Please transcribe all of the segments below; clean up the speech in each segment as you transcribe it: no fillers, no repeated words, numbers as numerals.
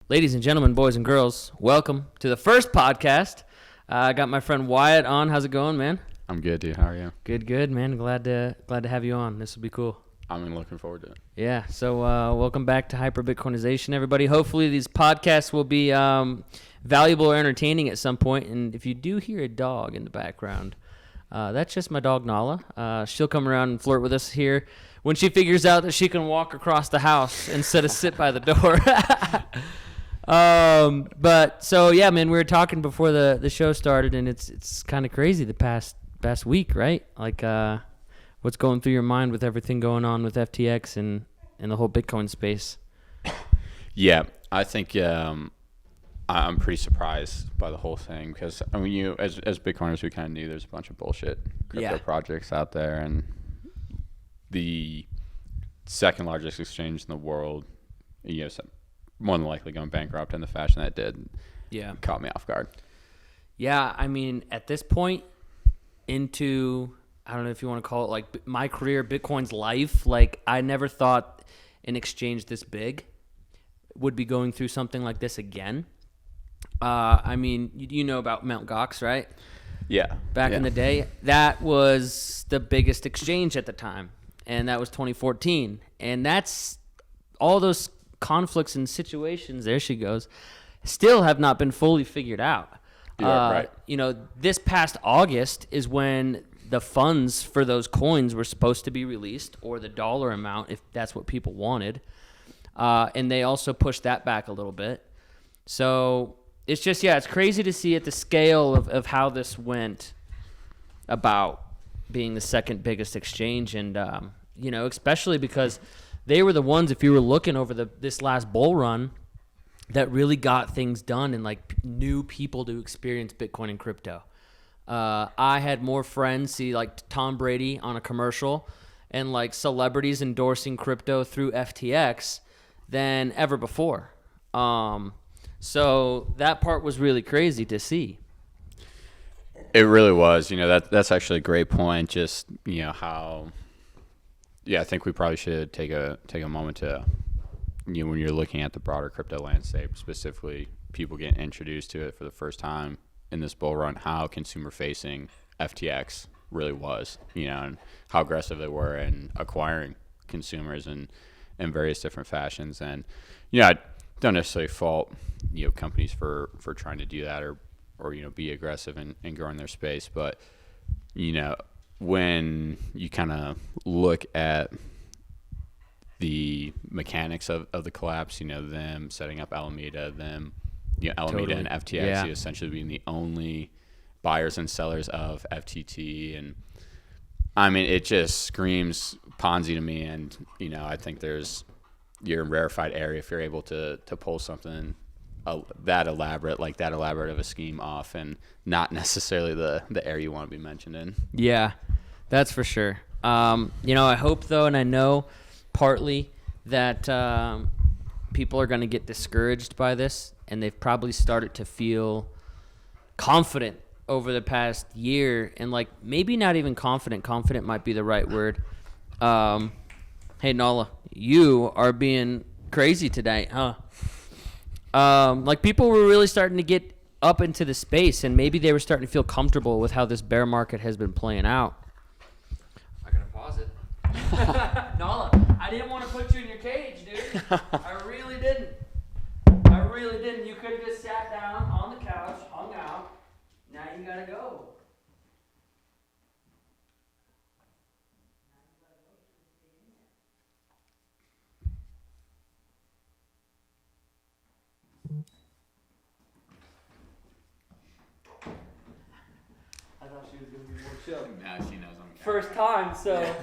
Ladies and gentlemen, boys and girls, welcome to the first podcast. I got my friend Wyatt on. How's it going, man? I'm good, dude. How are you? Good, man. Glad to have you on. This will be cool. I'm looking forward to it. Yeah. So welcome back to Hyperbitcoinization, everybody. Hopefully these podcasts will be valuable or entertaining at some point. And if you do hear a dog in the background, that's just my dog Nala. She'll come around and flirt with us here when she figures out that she can walk across the house instead of sit by the door. But so yeah, man, we were talking before the show started, and it's kind of crazy the past week, right? Like, what's going through your mind with everything going on with FTX and the whole Bitcoin space? Yeah, I think I'm pretty surprised by the whole thing because I mean, as Bitcoiners, we kind of knew there's a bunch of bullshit crypto projects out there, and the second largest exchange in the world, more than likely going bankrupt in the fashion that it did. Yeah, caught me off guard. Yeah, I mean, at this point into, I don't know if you want to call it like my career, Bitcoin's life, like I never thought an exchange this big would be going through something like this again. I mean, you know about Mt. Gox, right? Yeah. Back in the day, that was the biggest exchange at the time, and that was 2014. And that's all those conflicts and situations, there she goes, still have not been fully figured out. Right. This past August is when the funds for those coins were supposed to be released, or the dollar amount, if that's what people wanted. And they also pushed that back a little bit. So it's just, it's crazy to see at the scale of how this went about being the second biggest exchange. And, especially because they were the ones, if you were looking over this last bull run, that really got things done and like new people to experience Bitcoin and crypto. I had more friends see like Tom Brady on a commercial and like celebrities endorsing crypto through FTX than ever before. So that part was really crazy to see. It really was. That's actually a great point. Just how. Yeah, I think we probably should take a moment to, when you're looking at the broader crypto landscape, specifically people getting introduced to it for the first time in this bull run, how consumer-facing FTX really was, and how aggressive they were in acquiring consumers in various different fashions. And, I don't necessarily fault, companies for trying to do that or be aggressive in growing their space. But, when you kind of look at the mechanics of the collapse, them setting up Alameda, Alameda and FTX essentially being the only buyers and sellers of FTT. And I mean, it just screams Ponzi to me. And, I think you're in rarefied area if you're able to pull something that elaborate of a scheme off, and not necessarily the area you want to be mentioned in. Yeah, that's for sure. I hope though, and I know partly that people are going to get discouraged by this, and they've probably started to feel confident over the past year, and like maybe not even confident might be the right word. Hey Nala, you are being crazy today, huh? Like people were really starting to get up into the space, and maybe they were starting to feel comfortable with how this bear market has been playing out. I gotta pause it. Nala, I didn't want to put you in your cage, dude. I really didn't. You could have just sat down on the couch, hung out. Now you gotta go. I thought she was going to be more chill. Now she knows I'm First time, so.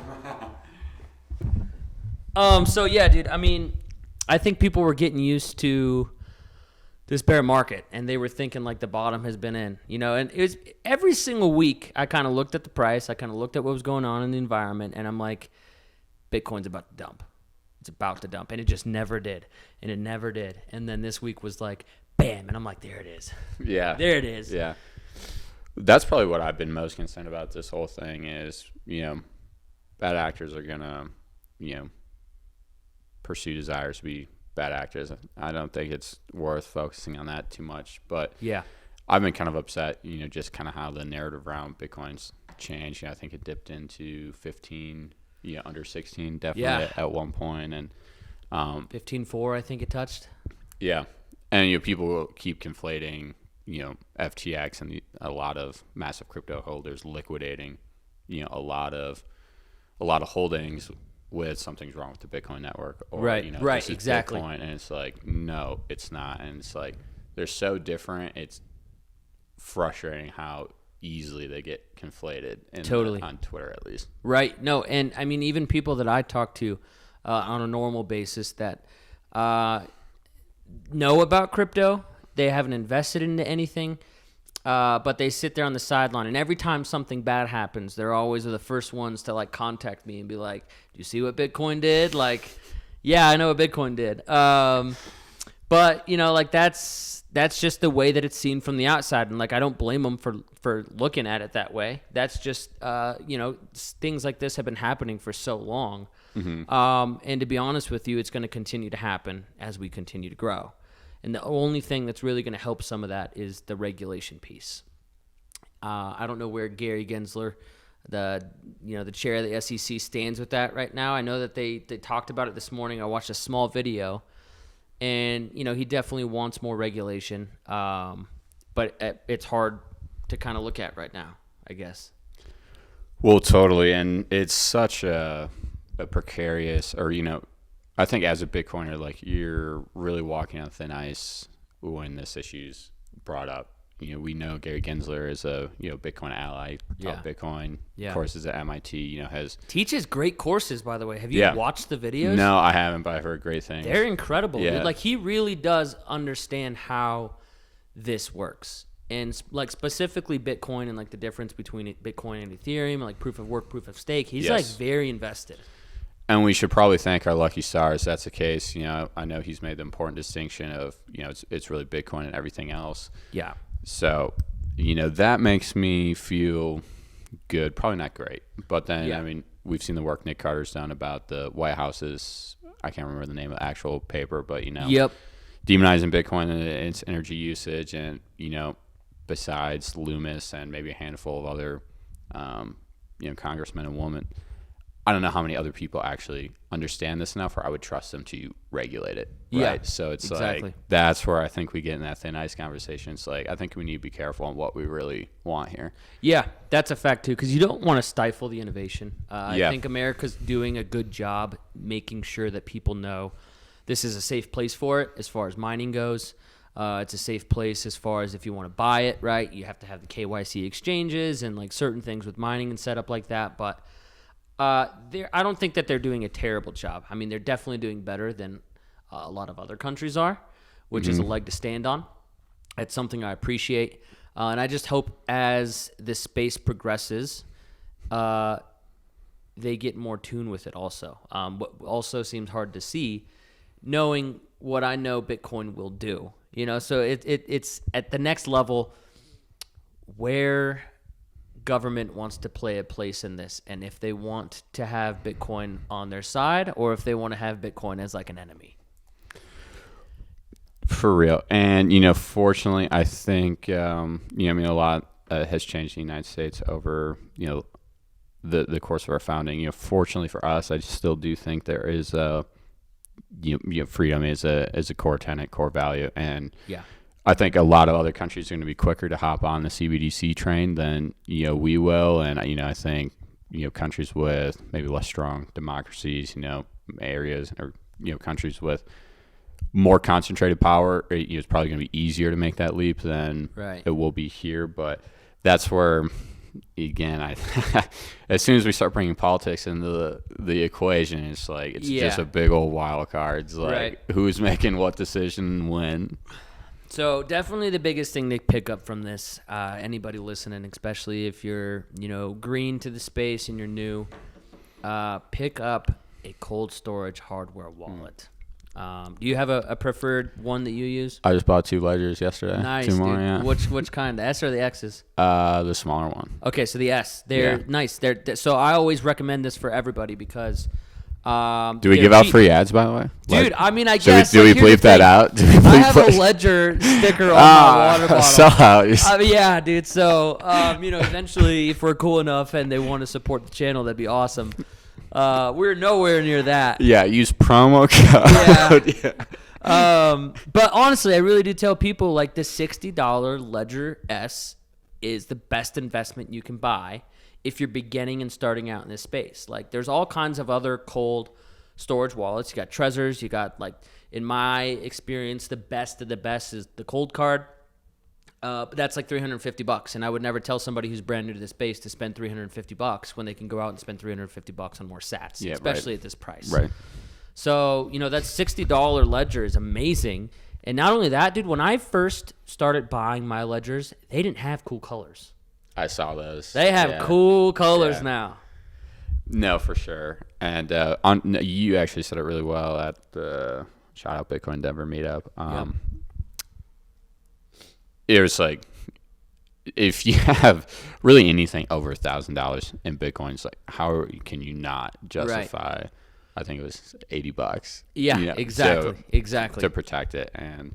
So yeah, dude, I mean, I think people were getting used to this bear market, and they were thinking like the bottom has been in, and it was every single week I kind of looked at the price, I kind of looked at what was going on in the environment, and I'm like, Bitcoin's about to dump. It's about to dump, and it just never did, and it never did. And then this week was like, bam, and I'm like, there it is. Yeah. There it is. Yeah. That's probably what I've been most concerned about this whole thing is, bad actors are going to, pursue desires to be bad actors. I don't think it's worth focusing on that too much. But Yeah. I've been kind of upset, just kind of how the narrative around Bitcoin's changed. I think it dipped into 15, under 16 definitely at one point, and 15.4 I think it touched. Yeah, and people will keep conflating, FTX and a lot of massive crypto holders liquidating, a lot of holdings with something's wrong with the Bitcoin network, or right, this is exactly. Bitcoin, and it's like, no, it's not, and it's like they're so different. It's frustrating how easily they get conflated Totally. On Twitter, at least. Right. No, and I mean, even people that I talk to on a normal basis that know about crypto, they haven't invested into anything, but they sit there on the sideline, and every time something bad happens, they're always the first ones to like contact me and be like, "Do you see what Bitcoin did?" Like, yeah, I know what Bitcoin did. But like that's just the way that it's seen from the outside, and like I don't blame them for looking at it that way. That's just things like this have been happening for so long, and to be honest with you, it's going to continue to happen as we continue to grow. And the only thing that's really going to help some of that is the regulation piece. I don't know where Gary Gensler, the chair of the SEC, stands with that right now. I know that they talked about it this morning. I watched a small video. And, he definitely wants more regulation, but it's hard to kind of look at right now, I guess. Well, totally. And it's such a precarious, or, I think as a Bitcoiner, like you're really walking on thin ice when this issue's brought up. We know Gary Gensler is a, Bitcoin ally, taught Bitcoin courses at MIT, has... Teaches great courses, by the way. Have you watched the videos? No, I haven't, but I've heard great things. They're incredible. Yeah. Dude. Like, he really does understand how this works. And, like, specifically Bitcoin and, like, the difference between Bitcoin and Ethereum, and, like, proof of work, proof of stake. He's, like, very invested. And we should probably thank our lucky stars that's the case. I know he's made the important distinction of, it's really Bitcoin and everything else. Yeah. So, that makes me feel good. Probably not great. But then, I mean, we've seen the work Nick Carter's done about the White House's, I can't remember the name of the actual paper, but, demonizing Bitcoin and its energy usage. And, besides Loomis and maybe a handful of other, congressmen and women, I don't know how many other people actually understand this enough, or I would trust them to regulate it. Right? Yeah, So it's exactly. like, that's where I think we get in that thin ice conversation. It's like, I think we need to be careful on what we really want here. Yeah, that's a fact too, because you don't want to stifle the innovation. I think America's doing a good job making sure that people know this is a safe place for it as far as mining goes. It's a safe place as far as if you want to buy it, right? You have to have the KYC exchanges and like certain things with mining and setup like that, but I don't think that they're doing a terrible job. I mean, they're definitely doing better than a lot of other countries are, which is a leg to stand on. It's something I appreciate. And I just hope as this space progresses, they get more tuned with it also. What also seems hard to see, knowing what I know Bitcoin will do. So it's at the next level where government wants to play a place in this, and if they want to have Bitcoin on their side or if they want to have Bitcoin as like an enemy. For real. And, fortunately, I think, a lot has changed in the United States over, the course of our founding. Fortunately for us, I still do think there is freedom is a core tenet, core value. And I think a lot of other countries are going to be quicker to hop on the CBDC train than, we will. And, I think, countries with maybe less strong democracies, areas or, countries with more concentrated power, it's probably going to be easier to make that leap than it will be here. But that's where, again, as soon as we start bringing politics into the equation, it's like it's just a big old wild card. It's like who's making what decision when. So definitely the biggest thing to pick up from this, anybody listening, especially if you're green to the space and you're new, pick up a cold storage hardware wallet. Do you have a preferred one that you use? I just bought 2 ledgers yesterday. Nice, 2 more, dude. yeah. Which kind? The S or the X's? The smaller one. Okay, so the S. They're nice. So I always recommend this for everybody because Do we give out free ads, by the way? Dude, I mean, I so guess. Do we bleep that out? I have a Ledger sticker on my water bottle. Somehow. Yeah, dude. So, eventually, if we're cool enough and they want to support the channel, that'd be awesome. We're nowhere near that. Yeah, use promo code. Yeah. But honestly, I really do tell people, like, the $60 Ledger S is the best investment you can buy if you're beginning and starting out in this space. Like, there's all kinds of other cold storage wallets. You got Trezors. You got, like, in my experience, the best of the best is the Cold Card. But that's like $350, and I would never tell somebody who's brand new to this space to spend $350 when they can go out and spend $350 on more sats, especially at this price. Right. So, that $60 Ledger is amazing. And not only that, dude, when I first started buying my Ledgers, they didn't have cool colors. I saw those. They have cool colors now. No, for sure. And you actually said it really well at the shout out Bitcoin Denver meetup. It was like, if you have really anything over $1,000 in Bitcoin, it's like, how can you not justify? Right. I think it was $80. Yeah, exactly. To protect it, and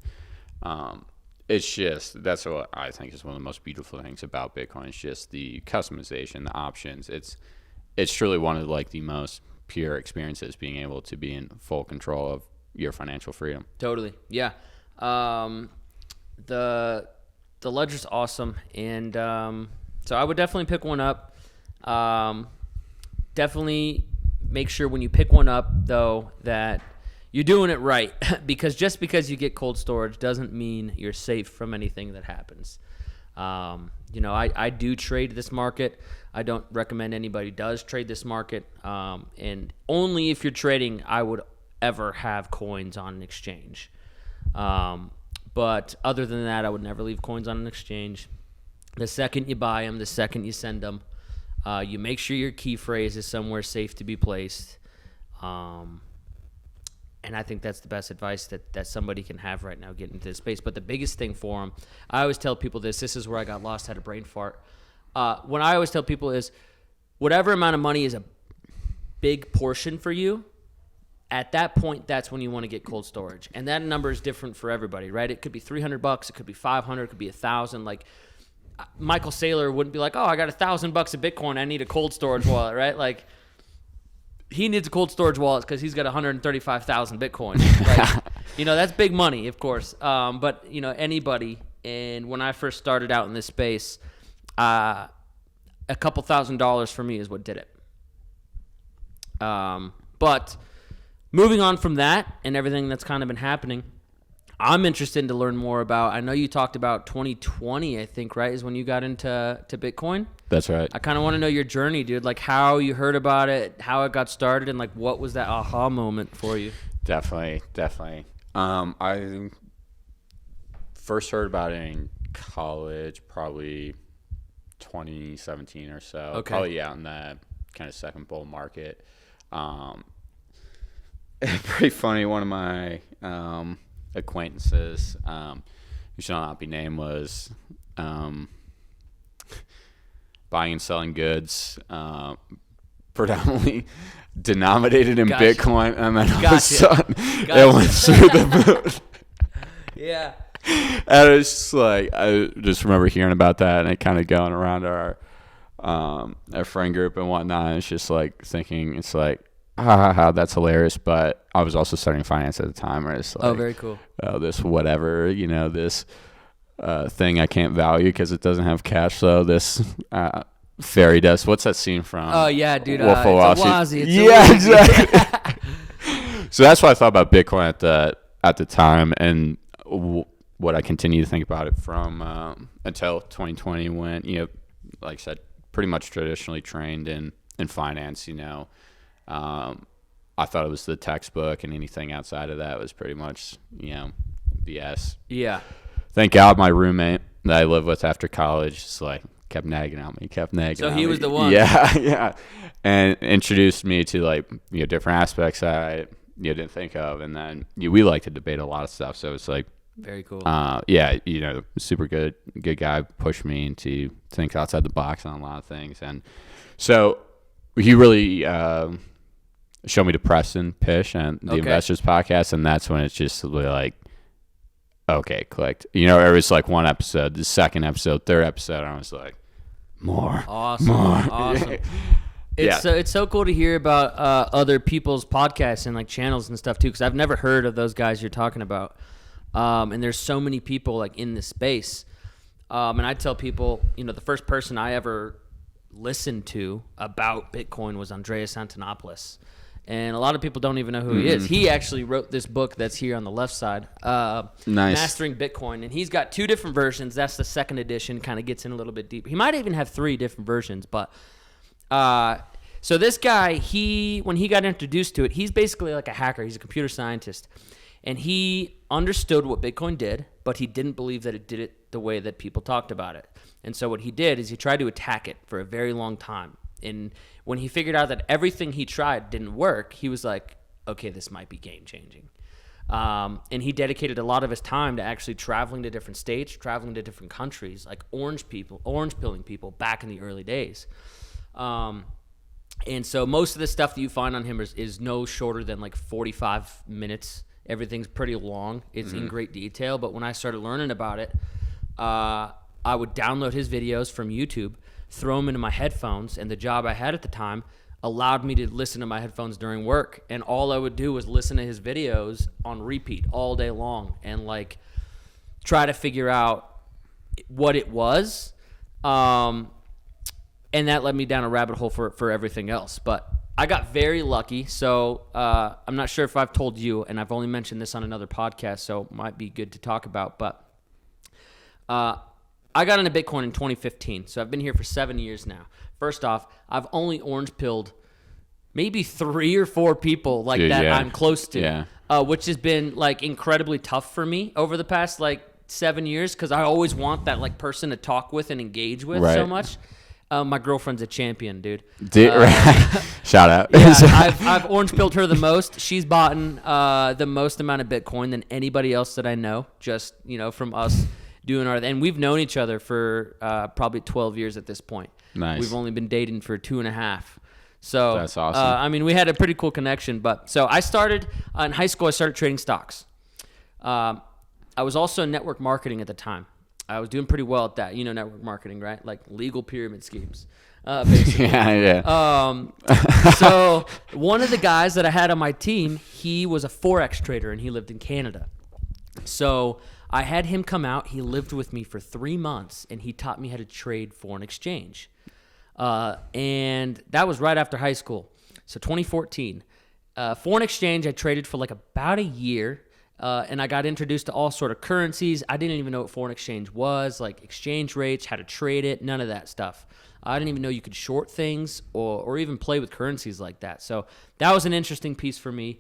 it's just, that's what I think is one of the most beautiful things about Bitcoin. It's just the customization, the options. It's truly one of like the most pure experiences, being able to be in full control of your financial freedom. Totally, yeah. The Ledger's awesome, and so I would definitely pick one up. Definitely make sure when you pick one up, though, that you're doing it right, because just because you get cold storage doesn't mean you're safe from anything that happens. I do trade this market. I don't recommend anybody does trade this market, and only if you're trading, I would ever have coins on an exchange. But other than that, I would never leave coins on an exchange. The second you buy them, the second you send them, you make sure your key phrase is somewhere safe to be placed. And I think that's the best advice that somebody can have right now getting into this space. But the biggest thing for them, I always tell people this is where I got lost, had a brain fart. What I always tell people is, whatever amount of money is a big portion for you, at that point, that's when you want to get cold storage. And that number is different for everybody, right? It could be $300, it could be $500, it could be $1,000. Like, Michael Saylor wouldn't be like, oh, I got $1,000 of Bitcoin, I need a cold storage wallet, right? Like, he needs a cold storage wallet because he's got 135,000 Bitcoin. Like, that's big money, of course. But anybody. And when I first started out in this space, a couple $1,000s for me is what did it. But moving on from that and everything that's kind of been happening, I'm interested to learn more about, I know you talked about 2020, I think, right, is when you got into Bitcoin? That's right. I kind of want to know your journey, dude, like how you heard about it, how it got started, and like what was that aha moment for you? Definitely. I first heard about it in college, probably 2017 or so. Okay. Probably out in that kind of second bull market. Pretty funny, one of my acquaintances, who shall not be named, was buying and selling goods, predominantly denominated in Bitcoin, and then all of a sudden it went through the moon. Yeah. And it's just like, I just remember hearing about that, and it kind of going around our friend group and whatnot, and it's just like thinking, it's like, that's hilarious. But I was also studying finance at the time, where it's like, oh, very cool. This whatever, this thing I can't value because it doesn't have cash flow. This fairy dust. What's that scene from? Oh yeah, dude. Wolf of Wall Street. Yeah, exactly. So that's what I thought about Bitcoin at the time, and what I continue to think about it from until 2020, when like I said, pretty much traditionally trained in finance. I thought it was the textbook, and anything outside of that was pretty much, BS. Yeah. Thank God my roommate that I lived with after college just like kept nagging on me. So he was the one. Yeah. And introduced me to like, different aspects that I didn't think of. And then we like to debate a lot of stuff. So it's like, very cool. Super good guy, pushed me to think outside the box on a lot of things. And so he really Show Me to Preston Pish and the Investors Podcast, and that's when it's just like, okay, clicked. You know, it was like one episode, the second episode, third episode, and I was like, more. Awesome. It's so cool to hear about other people's podcasts and like channels and stuff too, because I've never heard of those guys you're talking about. And there's so many people like in this space. And I tell people, you know, the first person I ever listened to about Bitcoin was Andreas Antonopoulos. And a lot of people don't even know who he is. He actually wrote this book that's here on the left side, Mastering Bitcoin. And he's got 2 different versions. That's the second edition, kind of gets in a little bit deeper. He might even have 3 different versions. But so this guy, when he got introduced to it, he's basically like a hacker. He's a computer scientist. And he understood what Bitcoin did, but he didn't believe that it did it the way that people talked about it. And so what he did is he tried to attack it for a very long time. And when he figured out that everything he tried didn't work, he was like, okay, this might be game-changing. And he dedicated a lot of his time to actually traveling to different states, traveling to different countries, like orange pilling people back in the early days. And so most of the stuff that you find on him is no shorter than like 45 minutes. Everything's pretty long. It's in great detail. But when I started learning about it, I would download his videos from YouTube, throw them into my headphones, and the job I had at the time allowed me to listen to my headphones during work. And all I would do was listen to his videos on repeat all day long and like try to figure out what it was. And that led me down a rabbit hole for everything else. But I got very lucky. So I'm not sure if I've told you, and I've only mentioned this on another podcast, so it might be good to talk about. But I got into Bitcoin in 2015. So I've been here for 7 years now. First off, I've only orange pilled maybe 3 or 4 people like that I'm close to, which has been like incredibly tough for me over the past like 7 years, because I always want that like person to talk with and engage with so much. My girlfriend's a champion, dude. Shout out. Yeah, I've orange pilled her the most. She's bought the most amount of Bitcoin than anybody else that I know, just, you know, from us doing and we've known each other for probably 12 years at this point. Nice. We've only been dating for 2.5. So that's awesome. I mean, we had a pretty cool connection. But so I started in high school. I started trading stocks. I was also in network marketing at the time. I was doing pretty well at that. You know, network marketing, right? Like legal pyramid schemes, basically. So one of the guys that I had on my team, he was a Forex trader, and he lived in Canada. So I had him come out. He lived with me for 3 months, and he taught me how to trade foreign exchange. And that was right after high school. So 2014. Foreign exchange, I traded for like about a year. And I got introduced to all sort of currencies. I didn't even know what foreign exchange was, like exchange rates, how to trade it, none of that stuff. I didn't even know you could short things or even play with currencies like that. So that was an interesting piece for me.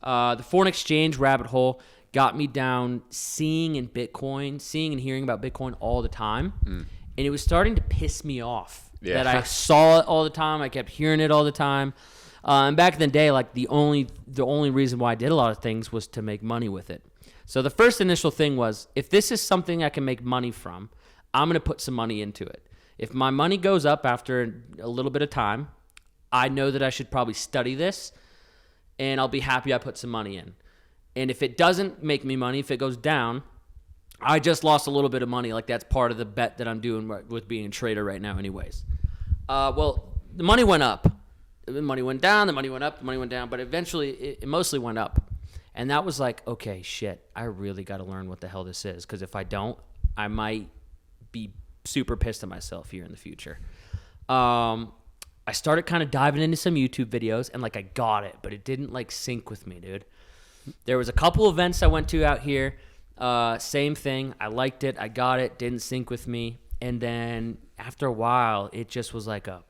The foreign exchange rabbit hole got me down seeing and hearing about Bitcoin all the time. And it was starting to piss me off that I saw it all the time. I kept hearing it all the time. And back in the day, like the only reason why I did a lot of things was to make money with it. So the first initial thing was, if this is something I can make money from, I'm going to put some money into it. If my money goes up after a little bit of time, I know that I should probably study this, and I'll be happy I put some money in. And if it doesn't make me money, if it goes down, I just lost a little bit of money. Like that's part of the bet that I'm doing with being a trader right now anyways. Well, the money went up. The money went down, the money went up, the money went down, but eventually it mostly went up. And that was like, okay, shit, I really got to learn what the hell this is, because if I don't, I might be super pissed at myself here in the future. I started kind of diving into some YouTube videos, and like I got it, but it didn't like sync with me, dude. There was a couple events I went to out here, same thing, I liked it, I got it, didn't sync with me, and then after a while, it just was like a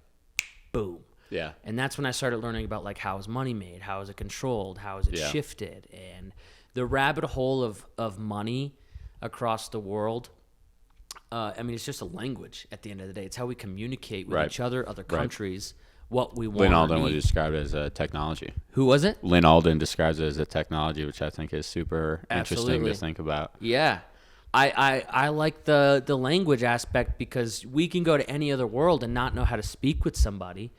boom. Yeah. And that's when I started learning about like how is money made, how is it controlled, how is it shifted, and the rabbit hole of money across the world. I mean, it's just a language at the end of the day. It's how we communicate with each other, other countries, what we want. Lynn Alden would describe it as a technology. Who was it? Lynn Alden describes it as a technology, which I think is super interesting to think about. Yeah. I like the language aspect, because we can go to any other world and not know how to speak with somebody.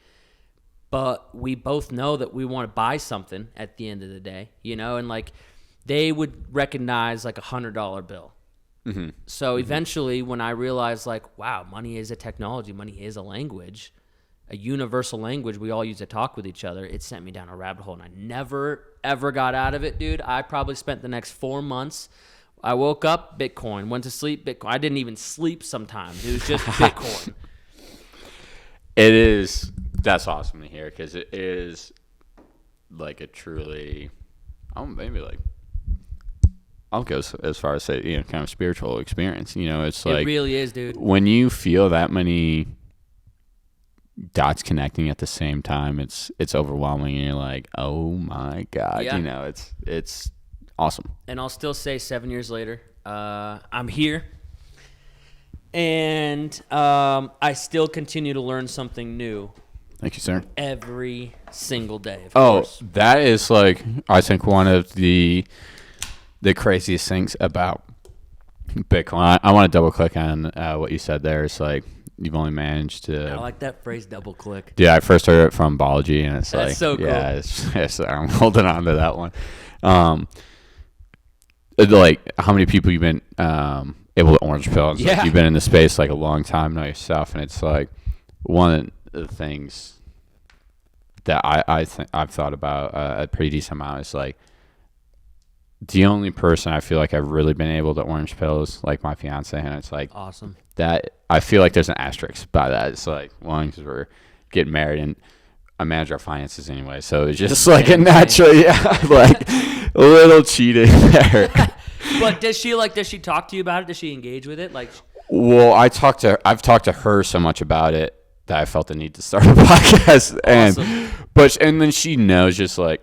but we both know that we want to buy something at the end of the day, you know, and like they would recognize like $100 bill. Mm-hmm. So eventually when I realized like, wow, money is a technology, money is a language, a universal language we all use to talk with each other, it sent me down a rabbit hole and I never, ever got out of it, dude. I probably spent the next 4 months. I woke up, Bitcoin, went to sleep, Bitcoin. I didn't even sleep sometimes. It was just Bitcoin. That's awesome to hear because it is like a truly, maybe like, I'll go as far as say, you know, kind of spiritual experience. You know, it's like, it really is, dude. When you feel that many dots connecting at the same time, it's overwhelming and you're like, oh my God, Yeah. you know, it's awesome. And I'll still say 7 years later, I'm here. And I still continue to learn something new. Thank you, sir. Every single day. Of Oh, course. that is like, I think one of the craziest things about Bitcoin. I want to double click on what you said there. It's like, you've only managed to. I like that phrase, double click. Yeah, I first heard it from Balaji, and it's That's like, so cool. yeah, it's I'm holding on to that one. Like, how many people you've been able to orange pill? It's like, Yeah. you've been in the space like a long time now yourself, and it's like one of the things that I've thought about a pretty decent amount is like, the only person I feel like I've really been able to orange pill is like my fiance, and it's like Awesome. that. I feel like there's an asterisk by that. It's like, one, because we're getting married and I manage our finances anyway, so it's just like a natural, like a little cheating there. But does she talk to you about it? Does she engage with it? Like, Well, I've talked to her so much about it that I felt the need to start a podcast, and then she knows, just like,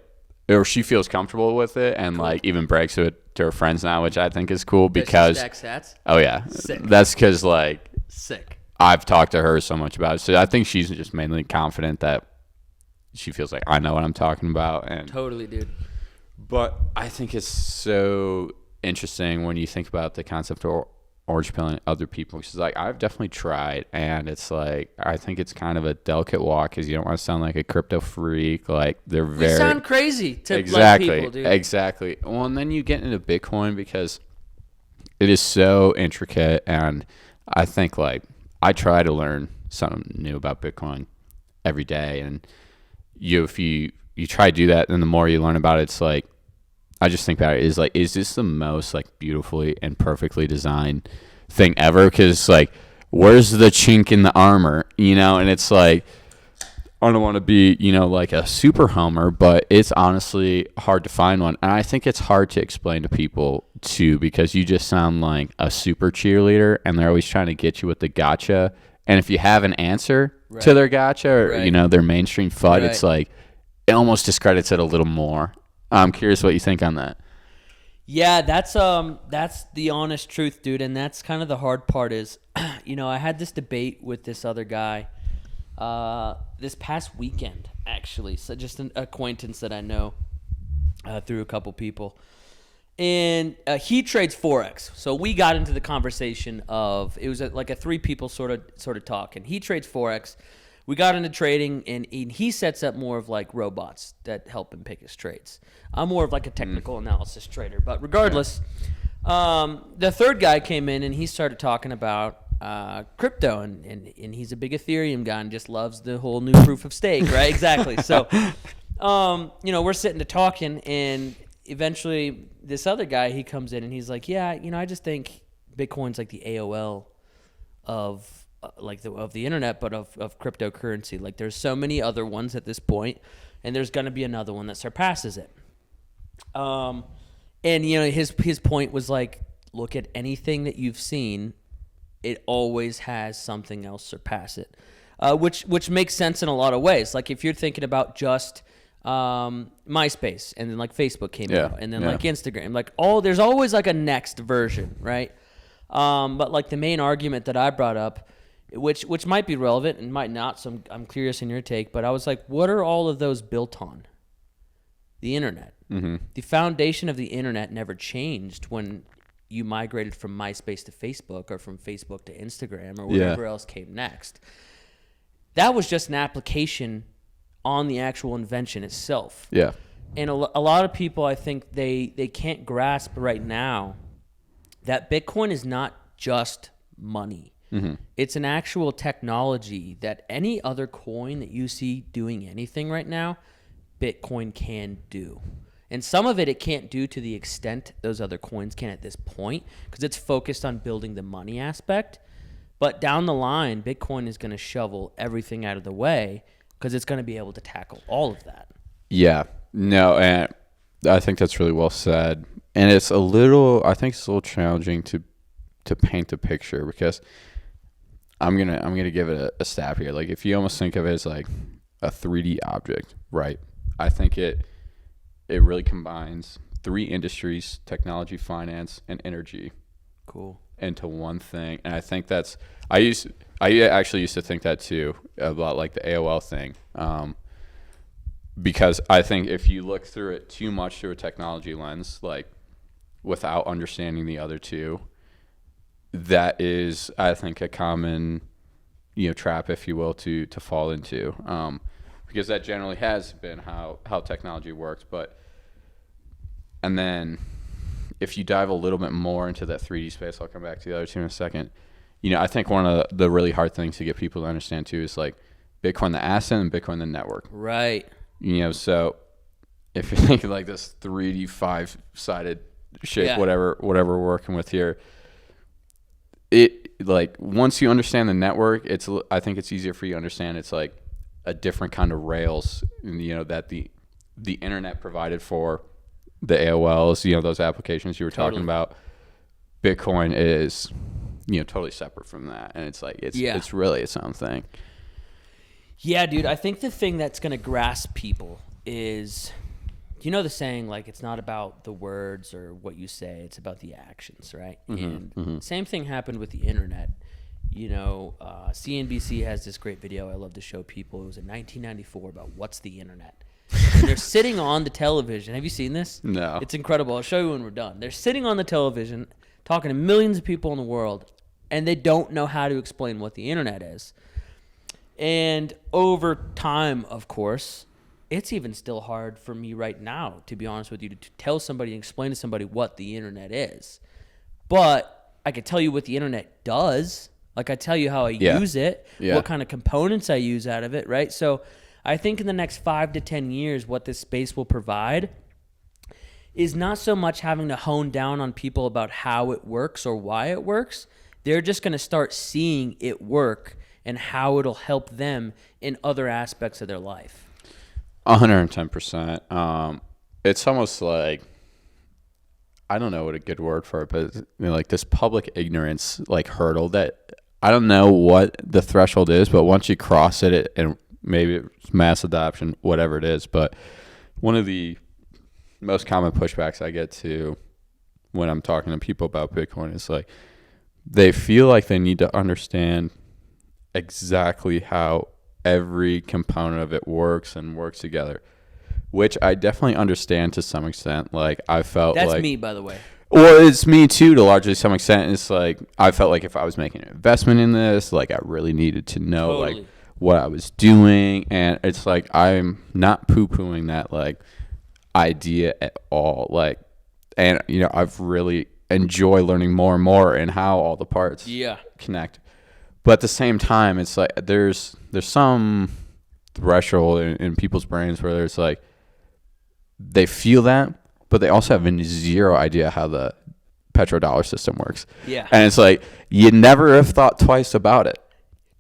or she feels comfortable with it, and like even brags it to her friends now, which I think is cool because does she stack sats? oh yeah, Sick. that's because like Sick. I've talked to her so much about it, so I think she's just mainly confident that she feels like I know what I'm talking about, and Totally, dude. but I think it's so interesting when you think about the concept of orange pilling other people, which is like, I've definitely tried, and it's like, I think it's kind of a delicate walk because you don't want to sound like a crypto freak. Like, they're very, You sound crazy to exactly, like people, dude. Exactly. Well, and then you get into Bitcoin because it is so intricate, and I think like I try to learn something new about Bitcoin every day, and if you try to do that, then the more you learn about it, it's like, I just think about it is like, is this the most like beautifully and perfectly designed thing ever? Because like, where's the chink in the armor, you know? And it's like, I don't want to be, you know, like a super homer, but it's honestly hard to find one. And I think it's hard to explain to people too, because you just sound like a super cheerleader, and they're always trying to get you with the gotcha. And if you have an answer to their gotcha, or you know, their mainstream FUD, it's like, it almost discredits it a little more. I'm curious what you think on that. Yeah, that's the honest truth, dude, and that's kind of the hard part is, you know, I had this debate with this other guy this past weekend, actually. So just an acquaintance that I know through a couple people. And he trades Forex. So we got into the conversation of, it was like a three people sort of talk, and he trades Forex. We got into trading, and he sets up more of like robots that help him pick his trades. I'm more of like a technical analysis trader. But regardless, the third guy came in, and he started talking about crypto, and he's a big Ethereum guy and just loves the whole new proof of stake, right? Exactly. So, you know, we're sitting to talking, and eventually this other guy, he comes in, and he's like, yeah, you know, I just think Bitcoin's like the AOL of the internet, but of cryptocurrency. Like, there's so many other ones at this point, and there's going to be another one that surpasses it. And you know, his point was like, look at anything that you've seen, it always has something else surpass it, which makes sense in a lot of ways. Like, if you're thinking about just MySpace, and then like Facebook came out, and then like Instagram, like there's always like a next version, right? But like the main argument that I brought up, which might be relevant and might not, so I'm curious in your take, but I was like, what are all of those built on? The internet. Mm-hmm. The foundation of the internet never changed when you migrated from MySpace to Facebook, or from Facebook to Instagram, or whatever else came next. That was just an application on the actual invention itself. Yeah. And a lot of people, I think they can't grasp right now that Bitcoin is not just money. Mm-hmm. It's an actual technology that any other coin that you see doing anything right now, Bitcoin can do. And some of it can't do to the extent those other coins can at this point because it's focused on building the money aspect. But down the line, Bitcoin is going to shovel everything out of the way because it's going to be able to tackle all of that. Yeah. No, and I think that's really well said. And it's a little challenging to paint the picture because I'm gonna give it a stab here. Like if you almost think of it as like a 3D object, right? I think it really combines 3 industries: technology, finance, and energy. Cool. Into one thing. And I think that's I actually used to think that too about like the AOL thing. Because I think if you look through it too much through a technology lens, like without understanding the other two, that is, I think, a common, trap, if you will, to fall into, because that generally has been how technology works. And then if you dive a little bit more into that 3D space, I'll come back to the other two in a second. I think one of the really hard things to get people to understand too is like Bitcoin the asset and Bitcoin the network. Right. So if you're thinking like this 3D 5-sided shape, whatever we're working with here, it like once you understand the network, I think it's easier for you to understand it's like a different kind of rails, that the internet provided for the AOLs, those applications you were talking about. Bitcoin is, totally separate from that, and it's like it's really its own thing. Yeah, dude. I think the thing that's going to grasp people is, the saying, like, it's not about the words or what you say, it's about the actions, right? And same thing happened with the internet. CNBC has this great video I love to show people. It was in 1994 about what's the internet. And they're sitting on the television. Have you seen this? No. It's incredible. I'll show you when we're done. They're sitting on the television talking to millions of people in the world, and they don't know how to explain what the internet is. And over time, of course, it's even still hard for me right now, to be honest with you, to tell somebody and explain to somebody what the internet is. But I could tell you what the internet does. Like I tell you how I use it, what kind of components I use out of it, right? So I think in the next 5 to 10 years, what this space will provide is not so much having to hone down on people about how it works or why it works. They're just going to start seeing it work and how it'll help them in other aspects of their life. 110%. It's almost like, I don't know what a good word for it, but like this public ignorance like hurdle that I don't know what the threshold is, but once you cross it, and maybe it's mass adoption, whatever it is, but one of the most common pushbacks I get to when I'm talking to people about Bitcoin is like they feel like they need to understand exactly how every component of it works and works together, which I definitely understand to some extent. Like I felt that's like me, by the way. Well, it's me too, to largely some extent. It's like I felt like if I was making an investment in this, like I really needed to know like what I was doing, and it's like I'm not poo-pooing that like idea at all. Like, and I've really enjoy learning more and more and how all the parts connect. But at the same time, it's like there's some threshold in people's brains where there's like they feel that, but they also have zero idea how the petrodollar system works. Yeah. And it's like you never have thought twice about it.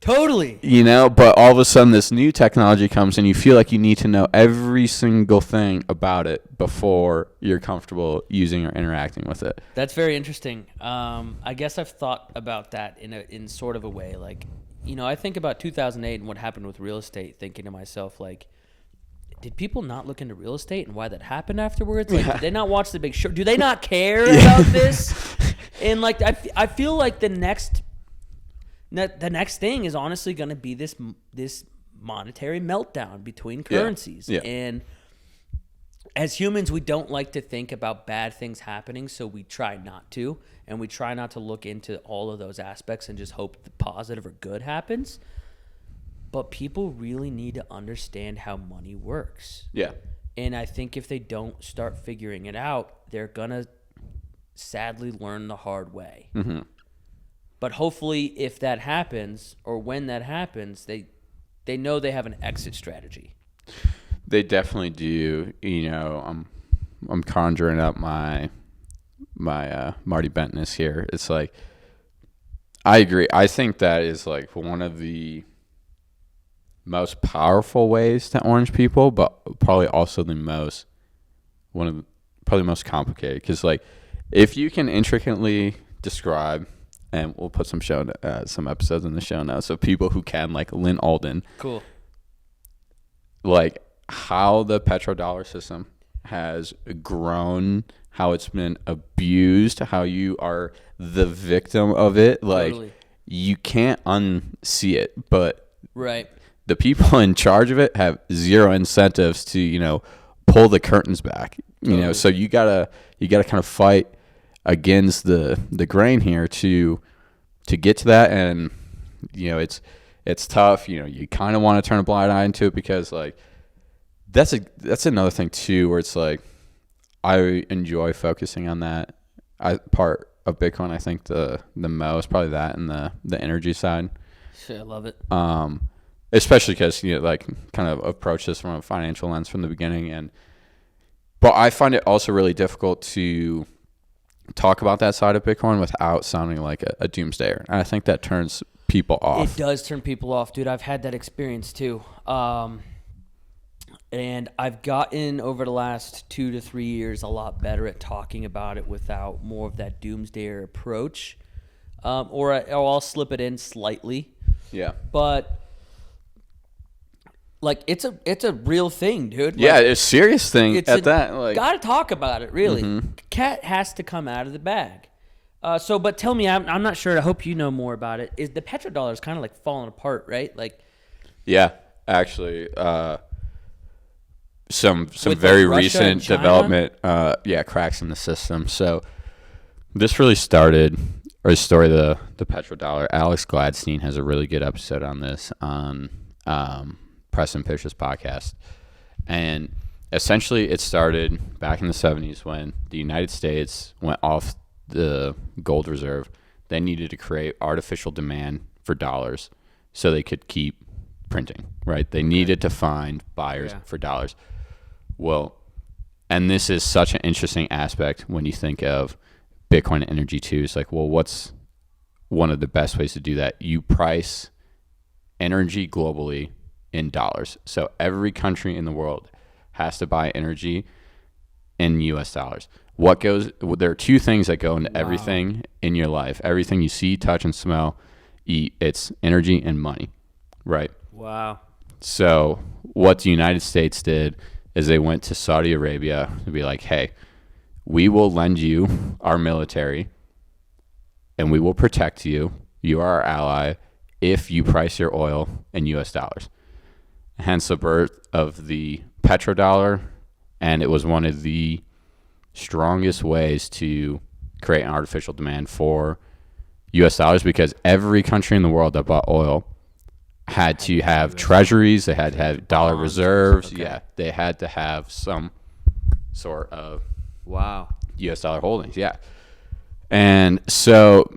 Totally. But all of a sudden this new technology comes and you feel like you need to know every single thing about it before you're comfortable using or interacting with it. That's very interesting. I guess I've thought about that in sort of a way. Like, I think about 2008 and what happened with real estate, thinking to myself, like, did people not look into real estate and why that happened afterwards? Like, did they not watch The Big Short? Do they not care about this? And like, I feel like the next thing is honestly going to be this monetary meltdown between currencies. Yeah. And as humans, we don't like to think about bad things happening, so we try not to. And we try not to look into all of those aspects and just hope the positive or good happens. but people really need to understand how money works. Yeah. And I think if they don't start figuring it out, they're going to sadly learn the hard way. Mm-hmm. But hopefully if that happens, or when that happens, they know they have an exit strategy. They definitely do. You know, I'm conjuring up my Marty Bentness here. It's like, I agree. I think that is like one of the most powerful ways to orange people, but probably also most complicated. Because like, if you can intricately describe, and we'll put some episodes in the show notes of people who can, like Lynn Alden, Cool, like how the petrodollar system has grown, how it's been abused, how you are the victim of it. Like, totally. You can't unsee it, but Right. the people in charge of it have zero incentives to, you know, pull the curtains back. You know, so you gotta kind of fight against the grain here to get to that. And you know, it's tough. You know, you kind of want to turn a blind eye into it, because like that's another thing too, where it's like I enjoy focusing on that part of Bitcoin. I think the most, probably that and the energy side. Shit, I love it. Especially because, you know, like kind of approach this from a financial lens from the beginning. But I find it also really difficult to talk about that side of Bitcoin without sounding like a doomsdayer. And I think that turns people off. It does turn people off, dude. I've had that experience too. And I've gotten over the last 2 to 3 years a lot better at talking about it without more of that doomsdayer approach. Or I'll slip it in slightly. Yeah. But like it's a real thing, dude. Like, yeah, it's a serious thing at that. Like, gotta talk about it, really. Cat has to come out of the bag. But tell me, I'm not sure. I hope you know more about it. Is the petrodollar is kind of like falling apart, right? Like, yeah, actually, some With, very like, Russia recent and China? development, cracks in the system. So this really started, or the story of the petrodollar. Alex Gladstein has a really good episode on this on Preston Pish's podcast. And essentially it started back in the 70s when the United States went off the gold reserve. They needed to create artificial demand for dollars so they could keep printing, right? They needed to find buyers for dollars. Well, and this is such an interesting aspect when you think of Bitcoin energy too. It's like, well, what's one of the best ways to do that? You price energy globally in dollars. So every country in the world has to buy energy in US dollars. There are two things that go into everything in your life. Everything you see, touch, and smell, eat, it's energy and money, right? wow. So what the United States did is they went to Saudi Arabia to be like, hey, we will lend you our military and we will protect you. You are our ally if you price your oil in US dollars. Hence the birth of the petrodollar, and it was one of the strongest ways to create an artificial demand for US dollars, because every country in the world that bought oil had to have treasuries, they had to have dollar reserves. Okay. Yeah, they had to have some sort of US dollar holdings. Yeah. And so,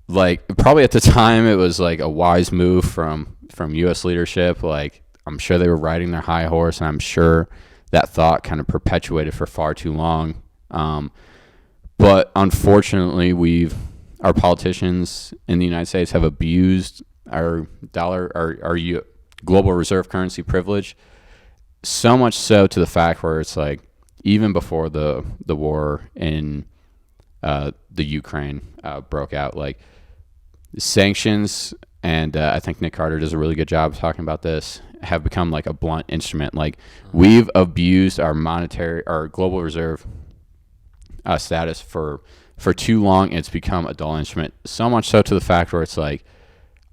like, probably at the time it was like a wise move from US leadership. Like, I'm sure they were riding their high horse, and I'm sure that thought kind of perpetuated for far too long. But unfortunately, our politicians in the United States have abused our dollar, our global reserve currency privilege, so much so to the fact where it's like, even before the war in the Ukraine broke out, like, sanctions, and I think Nick Carter does a really good job of talking about this, have become like a blunt instrument. Like, we've abused our global reserve status for too long. It's become a dull instrument, so much so to the fact where it's like,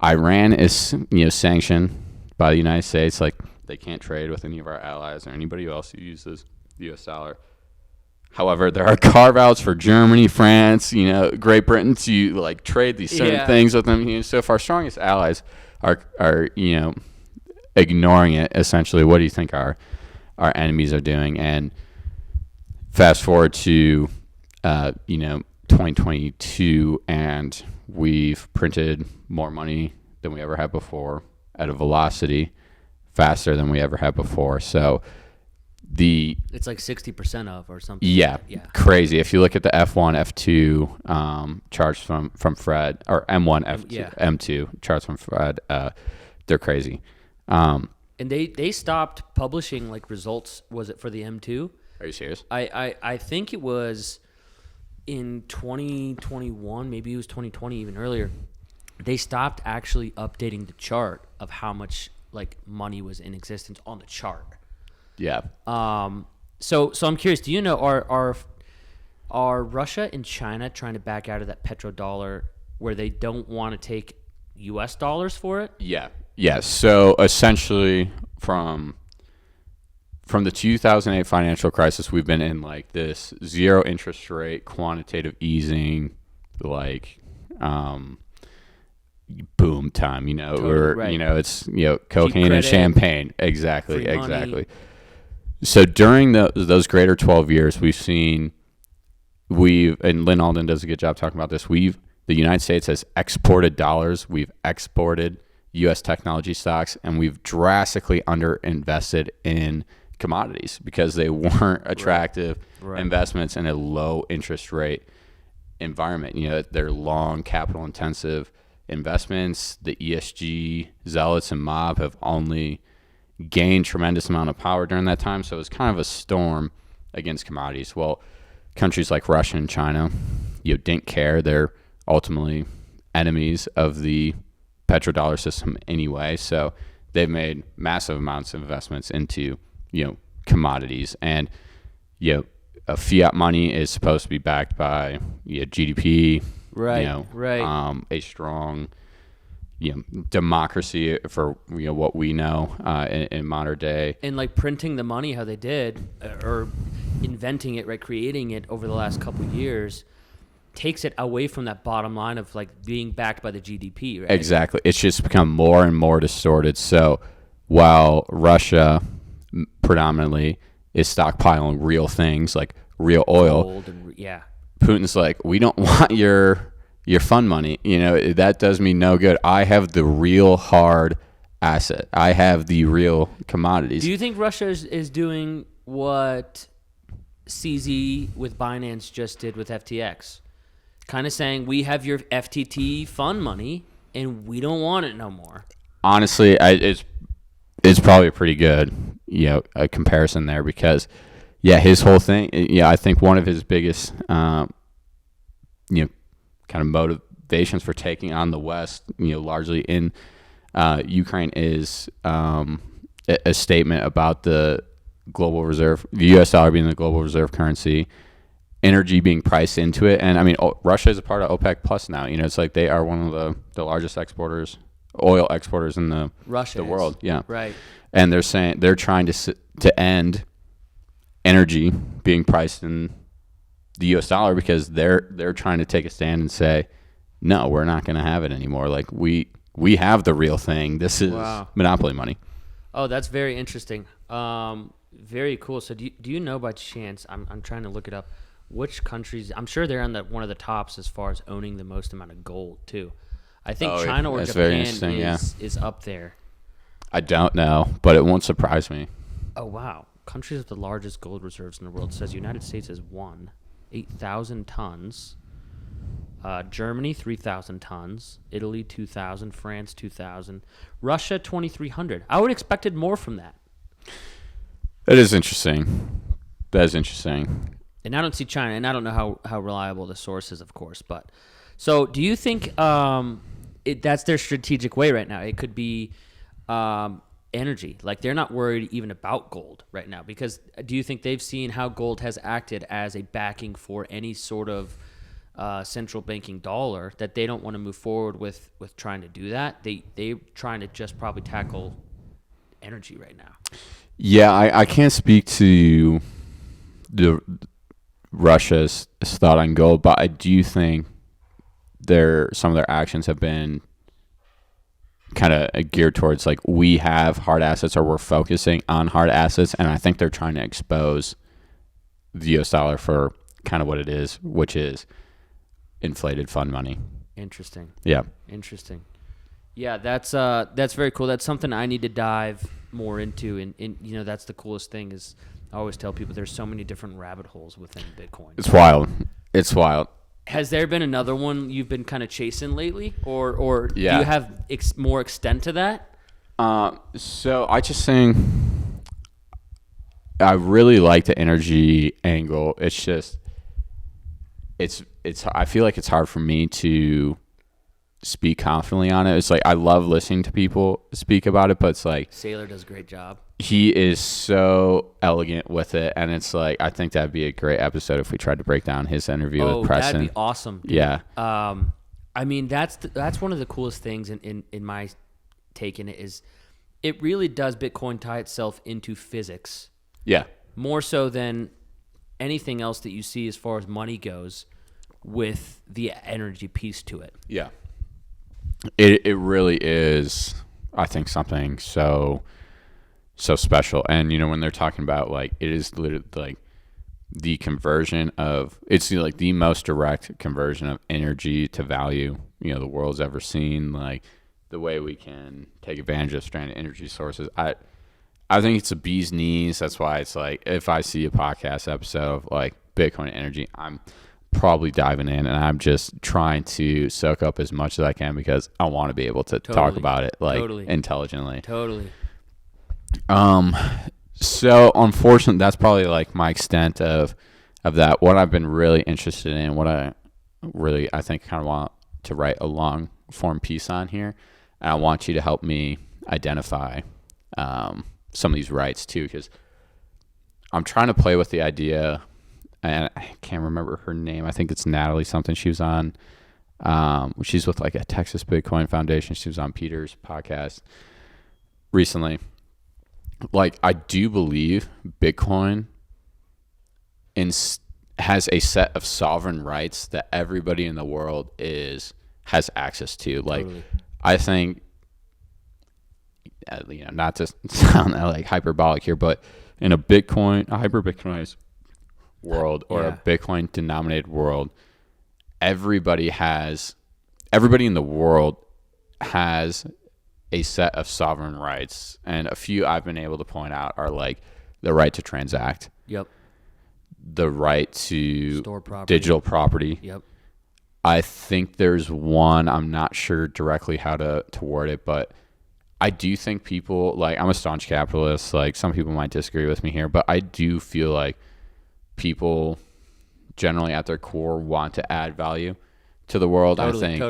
Iran is, sanctioned by the United States. Like, they can't trade with any of our allies or anybody else who uses the US dollar. However, there are carve-outs for Germany, France, Great Britain to like trade these certain things with them. So if our strongest allies are ignoring it. Essentially, what do you think our enemies are doing? And fast forward to 2022, and we've printed more money than we ever had before at a velocity faster than we ever had before. So it's like 60% of or something. Yeah, crazy. If you look at the F1, F2 charts from Fred, or M1, F2, M2 charts from Fred, they're crazy. And they stopped publishing like results. Was it for the M2? Are you serious? I think it was in 2021, maybe it was 2020, even earlier. They stopped actually updating the chart of how much like money was in existence on the chart. Yeah. So I'm curious. Do you know are Russia and China trying to back out of that petrodollar where they don't want to take U.S. dollars for it? Yeah. Yeah. So essentially, from the 2008 financial crisis, we've been in like this zero interest rate, quantitative easing, like boom time. Totally, right. It's cocaine and champagne. Exactly. So during those greater 12 years, and Lynn Alden does a good job talking about this. The United States has exported dollars. We've exported U.S. technology stocks, and we've drastically underinvested in commodities because they weren't attractive investments in a low interest rate environment. They're long capital intensive investments. The ESG zealots and mob have only gained tremendous amount of power during that time. So it was kind of a storm against commodities. Well, countries like Russia and China, didn't care. They're ultimately enemies of the petrodollar system anyway. So they've made massive amounts of investments into, commodities. And, a fiat money is supposed to be backed by GDP, a strong democracy for what we know in modern day, and like printing the money how they did, or inventing it, right, creating it over the last couple of years, takes it away from that bottom line of like being backed by the GDP, right? Exactly. It's just become more and more distorted. So while Russia predominantly is stockpiling real things like real oil, gold and, Putin's like, we don't want your fund money. That does me no good. I have the real hard asset. I have the real commodities. Do you think Russia is doing what CZ with Binance just did with FTX? Kind of saying, we have your FTT fund money and we don't want it no more. Honestly, it's probably a pretty good, a comparison there because, his whole thing, I think one of his biggest, kind of motivations for taking on the West, largely in Ukraine is a statement about the global reserve, the U.S. dollar being the global reserve currency, energy being priced into it. And I mean, Russia is a part of OPEC Plus now. It's like they are one of the largest oil exporters in the world. Yeah. Right. And they're saying they're trying to end energy being priced in the U.S. dollar because they're trying to take a stand and say, no, we're not going to have it anymore. Like we have the real thing. This is monopoly money. Oh, that's very interesting. Very cool. So do you know by chance? I'm trying to look it up. Which countries? I'm sure they're on one of the tops as far as owning the most amount of gold too. I think China or Japan is up there. I don't know, but it won't surprise me. Oh wow! Countries with the largest gold reserves in the world says United States has 8,000 tons. Germany 3,000 tons. Italy 2,000. France 2,000. Russia 2,300. I would have expected more from that. That is interesting. And I don't see China, and I don't know how reliable the source is, of course. But so, do you think that's their strategic way right now? It could be energy. Like they're not worried even about gold right now because do you think they've seen how gold has acted as a backing for any sort of central banking dollar that they don't want to move forward with trying to do that? They're trying to just probably tackle energy right now. Yeah, I can't speak to Russia's thought on gold, but I do think some of their actions have been kind of geared towards like we have hard assets or we're focusing on hard assets, and I think they're trying to expose the U.S. dollar for kind of what it is, which is inflated fund money. Interesting. Yeah. Interesting. Yeah, that's very cool. That's something I need to dive more into, and you know, that's the coolest thing is I always tell people there's so many different rabbit holes within Bitcoin. It's wild. It's wild. Has there been another one you've been kind of chasing lately, or Yeah. do you have more extent to that? So I just think I really like the energy angle. It's just it's I feel like it's hard for me to speak confidently on it. It's like I love listening to people speak about it, but it's like Sailor does a great job. he is so elegant with it, and it's like I think that'd be a great episode if we tried to break down his interview with Preston. That'd be awesome. Dude. Yeah. I mean that's one of the coolest things in my take in it is it really does Bitcoin tie itself into physics. Yeah. More so than anything else that you see as far as money goes with the energy piece to it. Yeah. It really is, I think, something so special. And, you know, when they're talking about, like, it is literally, like, the conversion of, it's, like, the most direct conversion of energy to value, you know, the world's ever seen. Like, the way we can take advantage of stranded energy sources. I think it's a bee's knees. That's why it's, like, if I see a podcast episode of, like, Bitcoin energy, I'm probably diving in, and I'm just trying to soak up as much as I can because I want to be able to talk about it like intelligently. Totally. So unfortunately, that's probably like my extent of that. What I've been really interested in, what I think kind of want to write a long form piece on here, and I want you to help me identify some of these rights too, because I'm trying to play with the idea. And I can't remember her name. I think it's Natalie something. She was on, she's with like a Texas Bitcoin Foundation. She was on Peter's podcast recently. Like, I do believe Bitcoin has a set of sovereign rights that everybody in the world has access to. Like, totally. I think, you know, not to sound like hyperbolic here, but in a hyper-Bitcoinized world or a Bitcoin denominated world, everybody in the world has a set of sovereign rights, and a few I've been able to point out are like the right to transact, the right to store property, digital property. I think there's one, I'm not sure directly how to word it, but I do think people, like, I'm a staunch capitalist, like some people might disagree with me here, but I do feel like people generally at their core want to add value to the world. I think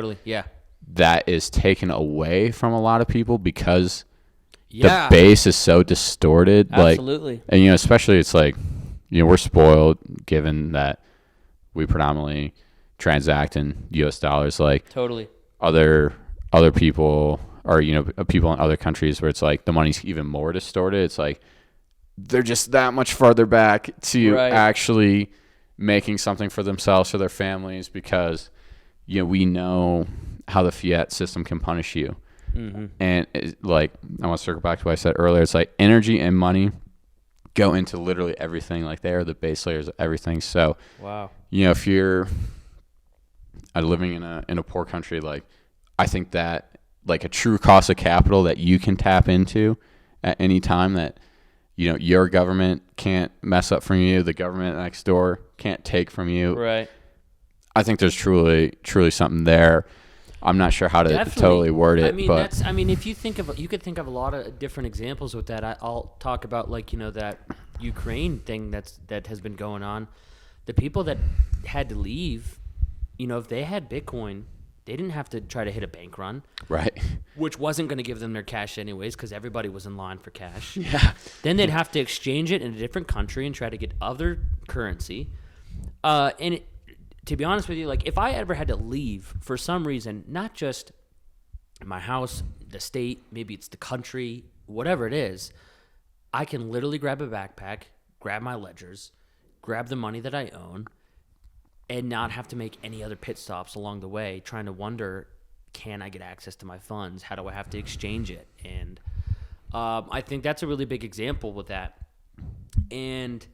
that is taken away from a lot of people because the base is so distorted. Absolutely. Like, and, you know, especially it's like, you know, we're spoiled given that we predominantly transact in US dollars. Like other people, or, you know, people in other countries where it's like the money's even more distorted. It's like they're just that much farther back to actually making something for themselves or their families because, you know, we know how the fiat system can punish you. Mm-hmm. And like, I want to circle back to what I said earlier. It's like energy and money go into literally everything. Like, they are the base layers of everything. So, you know, if you're living in a poor country, like, I think that like a true cost of capital that you can tap into at any time that, you know, your government can't mess up from you, the government next door can't take from you. Right. I think there's truly something there. I'm not sure how to totally word it. I mean, but if you could think of a lot of different examples with that. I'll talk about, like, you know, that Ukraine thing that has been going on. The people that had to leave, you know, if they had Bitcoin, they didn't have to try to hit a bank run. Right. Which wasn't going to give them their cash anyways because everybody was in line for cash. Yeah. Then they'd have to exchange it in a different country and try to get other currency. To be honest with you, like, if I ever had to leave for some reason, not just my house, the state, maybe it's the country, whatever it is, I can literally grab a backpack, grab my ledgers, grab the money that I own, and not have to make any other pit stops along the way trying to wonder, can I get access to my funds? How do I have to exchange it? And I think that's a really big example with that. And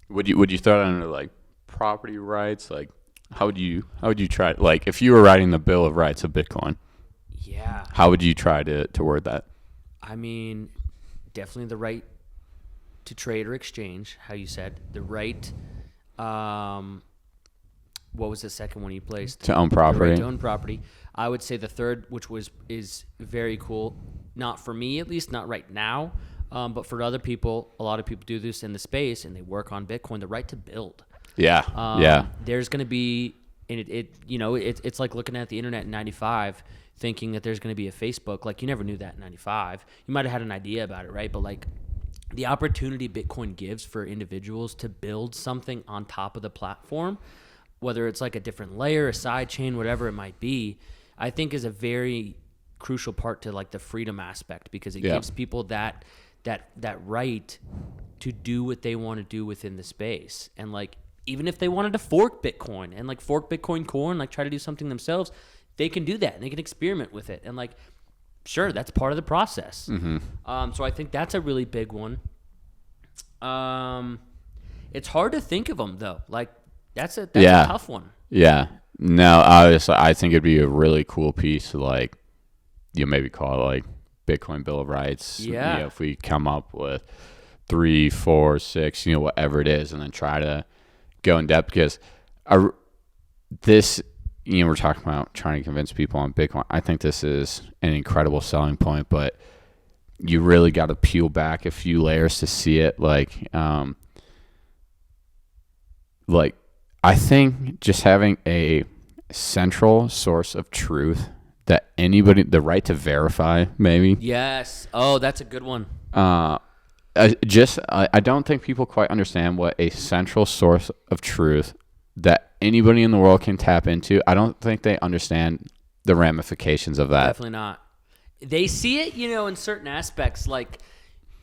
would you throw that under like property rights? Like how would you try, like if you were writing the Bill of Rights of Bitcoin? Yeah. How would you try to word that? I mean, definitely the right to trade or exchange, how you said. The right, what was the second one you placed? To own property. The right to own property. I would say the third, which is very cool. Not for me, at least, not right now. But for other people, a lot of people do this in the space and they work on Bitcoin, the right to build. Yeah. Yeah. There's going to be, and it's like looking at the internet in 95, thinking that there's going to be a Facebook. Like, you never knew that in 95. You might have had an idea about it, right? But like the opportunity Bitcoin gives for individuals to build something on top of the platform, whether it's like a different layer, a side chain, whatever it might be, I think is a very crucial part to like the freedom aspect, because it gives people that right to do what they want to do within the space. And like, even if they wanted to fork Bitcoin and like fork Bitcoin Core and like try to do something themselves, they can do that and they can experiment with it. And like, sure, that's part of the process. Mm-hmm. So I think that's a really big one. It's hard to think of them though. Like that's a tough one. Yeah. No, obviously, I think it'd be a really cool piece to like, you maybe call it like Bitcoin Bill of Rights. Yeah. You know, if we come up with 3, 4, 6, you know, whatever it is, and then try to go in depth, because this, you know, we're talking about trying to convince people on Bitcoin. I think this is an incredible selling point, but you really got to peel back a few layers to see it. Like I think just having a central source of truth that anybody, the right to verify, maybe. Yes. Oh, that's a good one. I don't think people quite understand what a central source of truth that anybody in the world can tap into. I don't think they understand the ramifications of that. Definitely not. They see it, you know, in certain aspects. Like,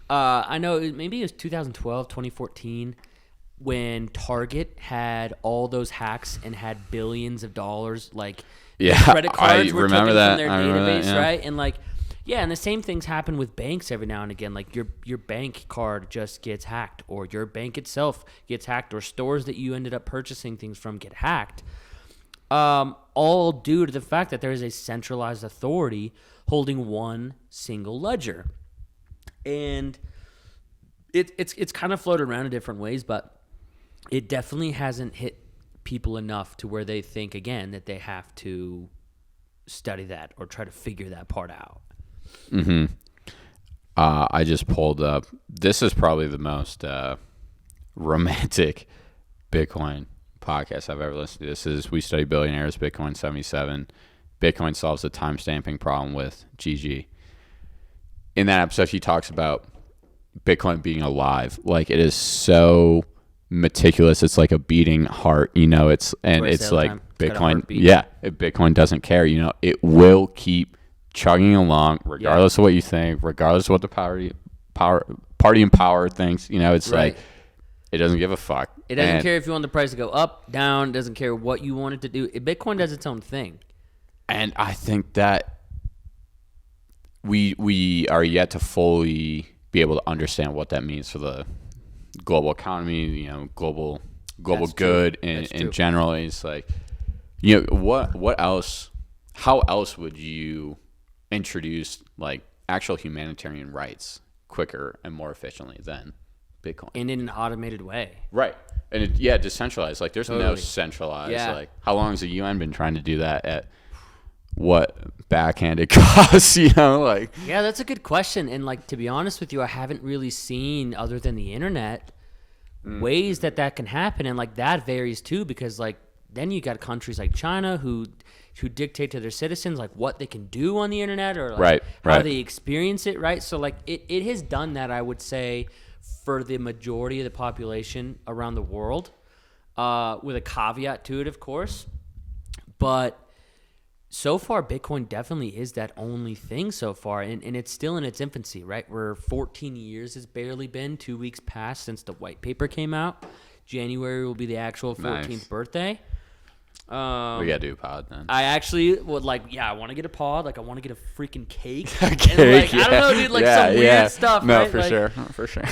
I know maybe it was 2012, 2014, when Target had all those hacks and had billions of dollars, like credit cards were taken from their database, right? And like, yeah, and the same things happen with banks every now and again. Like your bank card just gets hacked, or your bank itself gets hacked, or stores that you ended up purchasing things from get hacked. All due to the fact that there is a centralized authority holding one single ledger. And it's kind of floated around in different ways, but it definitely hasn't hit people enough to where they think, again, that they have to study that or try to figure that part out. Mm-hmm. I just pulled up. This is probably the most romantic Bitcoin podcast I've ever listened to. This is We Study Billionaires, Bitcoin 77. Bitcoin solves the time stamping problem with GG. In that episode, he talks about Bitcoin being alive. Like, it is so meticulous. It's like a beating heart, you know. It's like Bitcoin. Bitcoin doesn't care. You know, it will keep chugging along regardless of what you think, regardless of what the party in power thinks. You know, it's like it doesn't give a fuck. It doesn't care if you want the price to go up, down. It doesn't care what you want it to do. Bitcoin does its own thing. And I think that we are yet to fully be able to understand what that means for the global economy, you know, global good in general. It's like, you know, what else, how else would you introduce like actual humanitarian rights quicker and more efficiently than Bitcoin? And in an automated way. Right. And decentralized. Like, there's no centralized. Yeah. Like, how long has the UN been trying to do that at what backhanded costs, you know? Like, yeah, that's a good question. And like, to be honest with you, I haven't really seen, other than the internet, ways that can happen. And like, that varies too, because like, then you got countries like China who dictate to their citizens like what they can do on the internet, or like how they experience it, right? So like, it has done that, I would say, for the majority of the population around the world, with a caveat to it, of course. But so far, Bitcoin definitely is that only thing so far, and it's still in its infancy, right? We're 14 years has barely been, 2 weeks past since the white paper came out. January will be the actual 14th birthday. We gotta do a pod then. I actually would I want to get a pod. Like, I want to get a freaking cake. A And, cake, I don't know, dude. Like, some weird stuff. No, right? for Like, sure. For sure.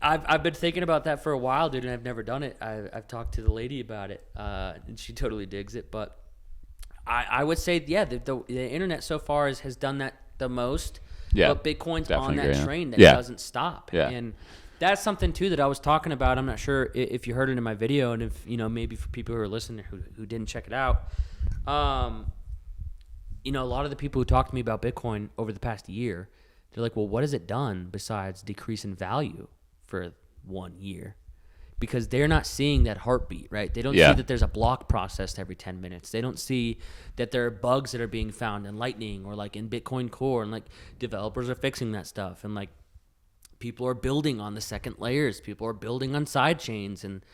I've been thinking about that for a while, dude, and I've never done it. I've talked to the lady about it, and she totally digs it. But I would say, the internet so far has done that the most. Yeah, but Bitcoin's on definitely that agree. train that Yeah. doesn't stop. Yeah. And that's something too that I was talking about. I'm not sure if you heard it in my video, and if maybe for people who are listening who didn't check it out. A lot of the people who talked to me about Bitcoin over the past year, they're like, well, what has it done besides decrease in value for 1 year? Because they're not seeing that heartbeat, right? They don't see that there's a block processed every 10 minutes. They don't see that there are bugs that are being found in Lightning or like in Bitcoin Core, and like developers are fixing that stuff, and like people are building on the second layers. People are building on side chains, and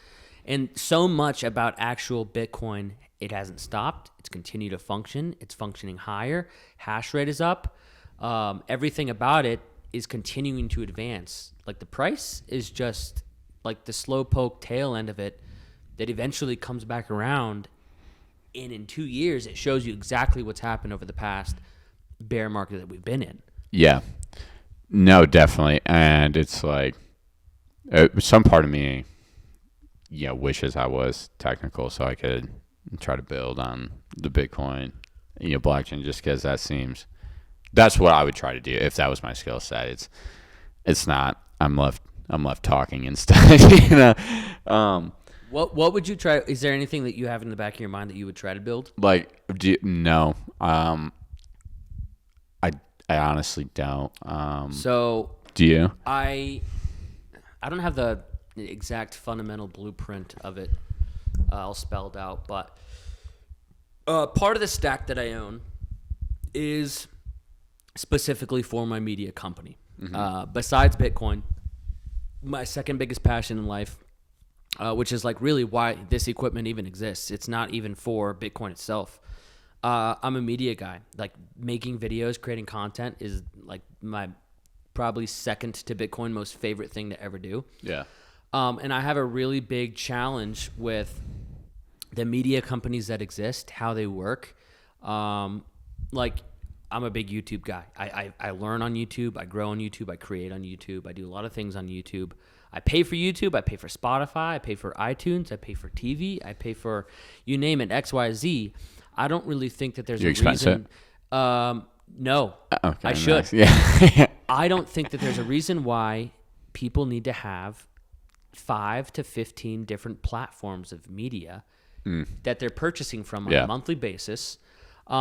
so much about actual Bitcoin. It hasn't stopped. It's continued to function. It's functioning higher. Hash rate is up. Everything about it is continuing to advance. Like, the price is just like the slow poke tail end of it that eventually comes back around. And in 2 years, it shows you exactly what's happened over the past bear market that we've been in. Yeah. No, definitely. And it's like some part of me, wishes I was technical so I could try to build on the Bitcoin, blockchain, just because that's what I would try to do if that was my skill set. It's not. I'm left talking instead. What would you try? Is there anything that you have in the back of your mind that you would try to build? No. I honestly don't. So do you? I don't have the exact fundamental blueprint of it all spelled out, but part of the stack that I own is specifically for my media company. Mm-hmm. Besides Bitcoin, my second biggest passion in life, which is like really why this equipment even exists. It's not even for Bitcoin itself. I'm a media guy. Like, making videos, creating content is like my probably second to Bitcoin most favorite thing to ever do. Yeah. And I have a really big challenge with the media companies that exist, how they work. Like, I'm a big YouTube guy. I learn on YouTube. I grow on YouTube. I create on YouTube. I do a lot of things on YouTube. I pay for YouTube. I pay for Spotify. I pay for iTunes. I pay for TV. I pay for, you name it, X, Y, Z. I don't really think that there's a reason. No, okay, I should. Nice. Yeah. I don't think that there's a reason why people need to have 5 to 15 different platforms of media that they're purchasing from on a monthly basis.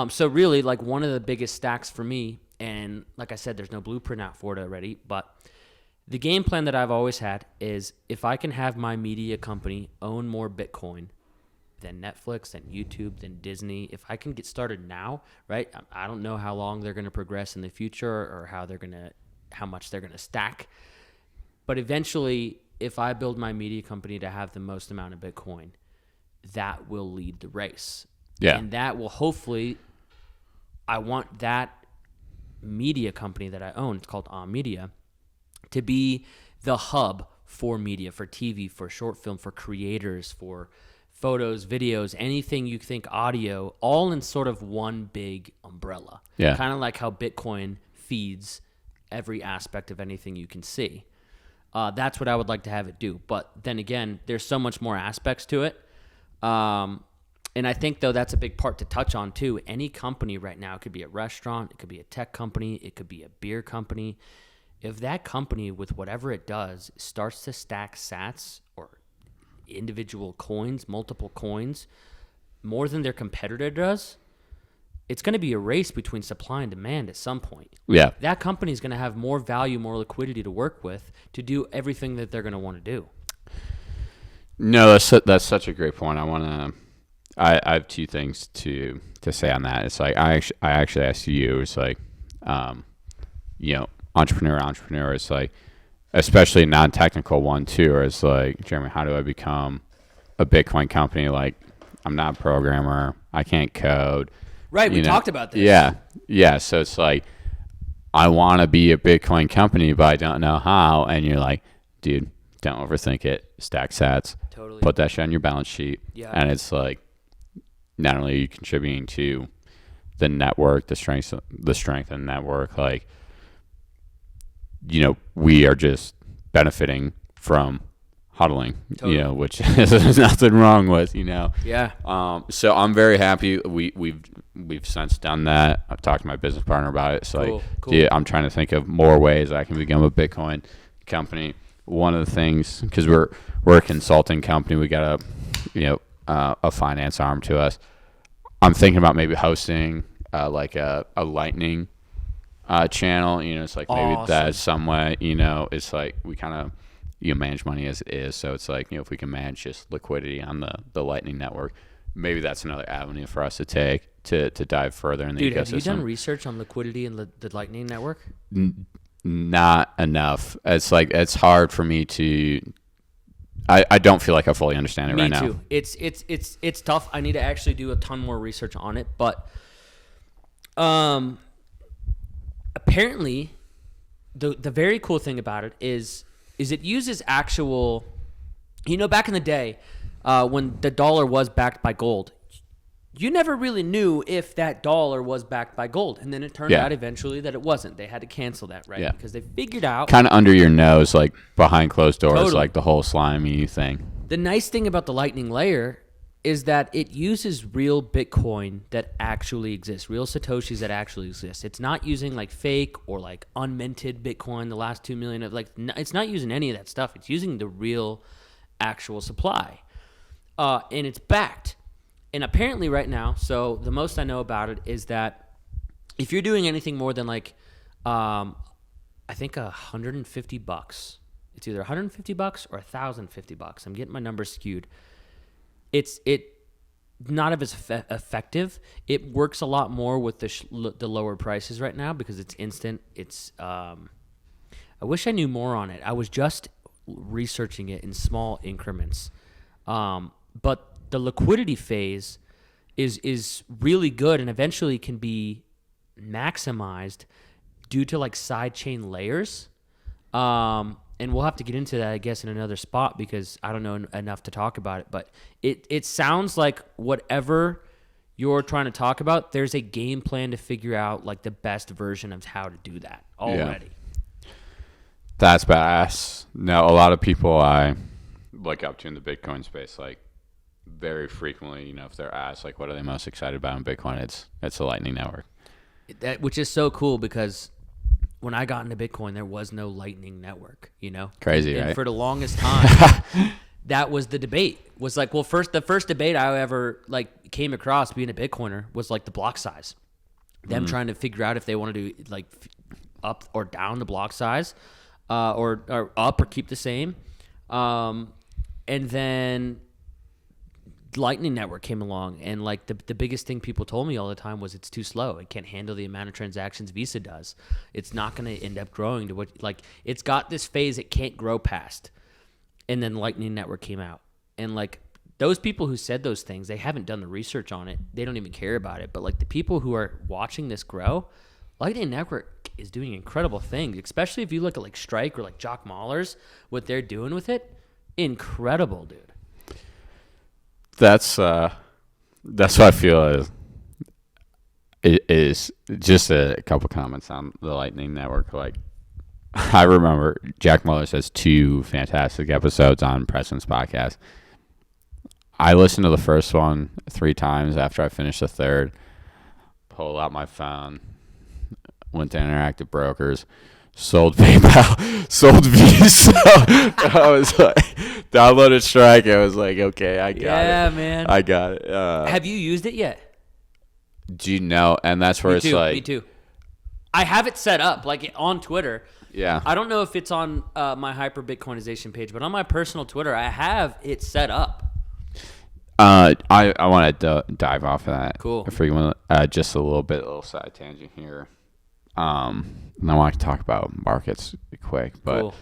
So really, like, one of the biggest stacks for me, and like I said, there's no blueprint out for it already, but the game plan that I've always had is, if I can have my media company own more Bitcoin than Netflix, than YouTube, than Disney, if I can get started now, right? I don't know how long they're going to progress in the future or how much they're going to stack. But eventually, if I build my media company to have the most amount of Bitcoin, that will lead the race. Yeah. And that will hopefully, I want that media company that I own, it's called Media, to be the hub for media, for TV, for short film, for creators, for photos, videos, anything you think audio, all in sort of one big umbrella. Yeah. Kind of like how Bitcoin feeds every aspect of anything you can see. That's what I would like to have it do. But then again, there's so much more aspects to it. And I think, though, that's a big part to touch on, too. Any company right now, it could be a restaurant, it could be a tech company, it could be a beer company. If that company, with whatever it does, starts to stack sats or individual coins, multiple coins, more than their competitor does, it's going to be a race between supply and demand at some point. Yeah. That company is going to have more value, more liquidity to work with to do everything that they're going to want to do. No, that's such a great point. I have two things to say on that. It's like I actually asked you. It's like, entrepreneur. It's like, especially a non-technical one too. Or it's like, Jeremy, how do I become a Bitcoin company? Like, I'm not a programmer. I can't code. Right. We talked about this. Yeah. So it's like, I want to be a Bitcoin company, but I don't know how. And you're like, dude, don't overthink it. Stack sats. Totally. Put that shit on your balance sheet. Yeah. And it's like, not only are you contributing to the network, the strength of the network, like, you know, we are just benefiting from hodling, Totally. you know, which there's nothing wrong with, you know. Yeah. So I'm very happy. We've since done that. I've talked to my business partner about it. So Cool. yeah, I'm trying to think of more ways I can become a Bitcoin company. One of the things, because we're a consulting company, we got a finance arm to us. I'm thinking about maybe hosting like a Lightning channel. You know, it's like maybe that's some way. You know, it's like we kind of manage money as it is. So it's like, you know, if we can manage just liquidity on the Lightning network, maybe that's another avenue for us to take to dive further in the ecosystem. Have you done research on liquidity in the Lightning network? Not enough. It's like, it's hard for me to. I don't feel like I fully understand it right now. Me too. It's tough. I need to actually do a ton more research on it, but apparently the very cool thing about it is it uses actual, you know, back in the day when the dollar was backed by gold, you never really knew if that dollar was backed by gold. And then it turned out eventually that it wasn't. They had to cancel that, right? Yeah. Because they figured out. Kind of under your nose, like behind closed doors, Totally. like the whole slimy thing. The nice thing about the Lightning layer is that it uses real Bitcoin that actually exists, real Satoshis that actually exist. It's not using like fake or like unminted Bitcoin, the last 2 million of like, it's not using any of that stuff. It's using the real actual supply. And it's backed. And apparently right now, so the most I know about it is that if you're doing anything more than like, I think $150, it's either $150 or $1,050. I'm getting my numbers skewed. It's not as effective. It works a lot more with the lower prices right now because it's instant. It's I wish I knew more on it. I was just researching it in small increments, but the liquidity phase is really good and eventually can be maximized due to like side chain layers. And we'll have to get into that, I guess, in another spot because I don't know enough to talk about it. But it sounds like whatever you're trying to talk about, there's a game plan to figure out like the best version of how to do that already. Yeah. That's badass. Now, a lot of people I look up to in the Bitcoin space, like very frequently, you know, if they're asked like what are they most excited about in Bitcoin, it's the Lightning Network. Which is so cool because when I got into Bitcoin, there was no Lightning Network, you know? Crazy, and right? For the longest time, that was the debate. Was like, well, the first debate I ever like came across being a Bitcoiner was like the block size. Them trying to figure out if they want to do like up or down the block size, or up or keep the same. And then Lightning Network came along, and like the biggest thing people told me all the time was it's too slow. It can't handle the amount of transactions Visa does. It's not going to end up growing to what, like, it's got this phase it can't grow past. And then Lightning Network came out, and like those people who said those things, they haven't done the research on it. They don't even care about it. But like the people who are watching this grow, Lightning Network is doing incredible things, especially if you look at like Strike or like Jock Mahler's, what they're doing with it. Incredible, dude. That's what I feel is just a couple comments on the Lightning Network. Like, I remember Jack Muller has 2 fantastic episodes on Preston's podcast. I listened to the first one 3 times. After I finished the third, pulled out my phone, went to Interactive Brokers, sold PayPal, sold Visa. I was like, downloaded Strike. I was like, okay, I got it. Yeah, man. I got it. Have you used it yet? Do you know? And that's where Me too. I have it set up like on Twitter. Yeah. I don't know if it's on my Hyperbitcoinization page, but on my personal Twitter, I have it set up. I want to dive off of that. Cool. If we want just a little side tangent here. And I want to talk about markets quick, but cool.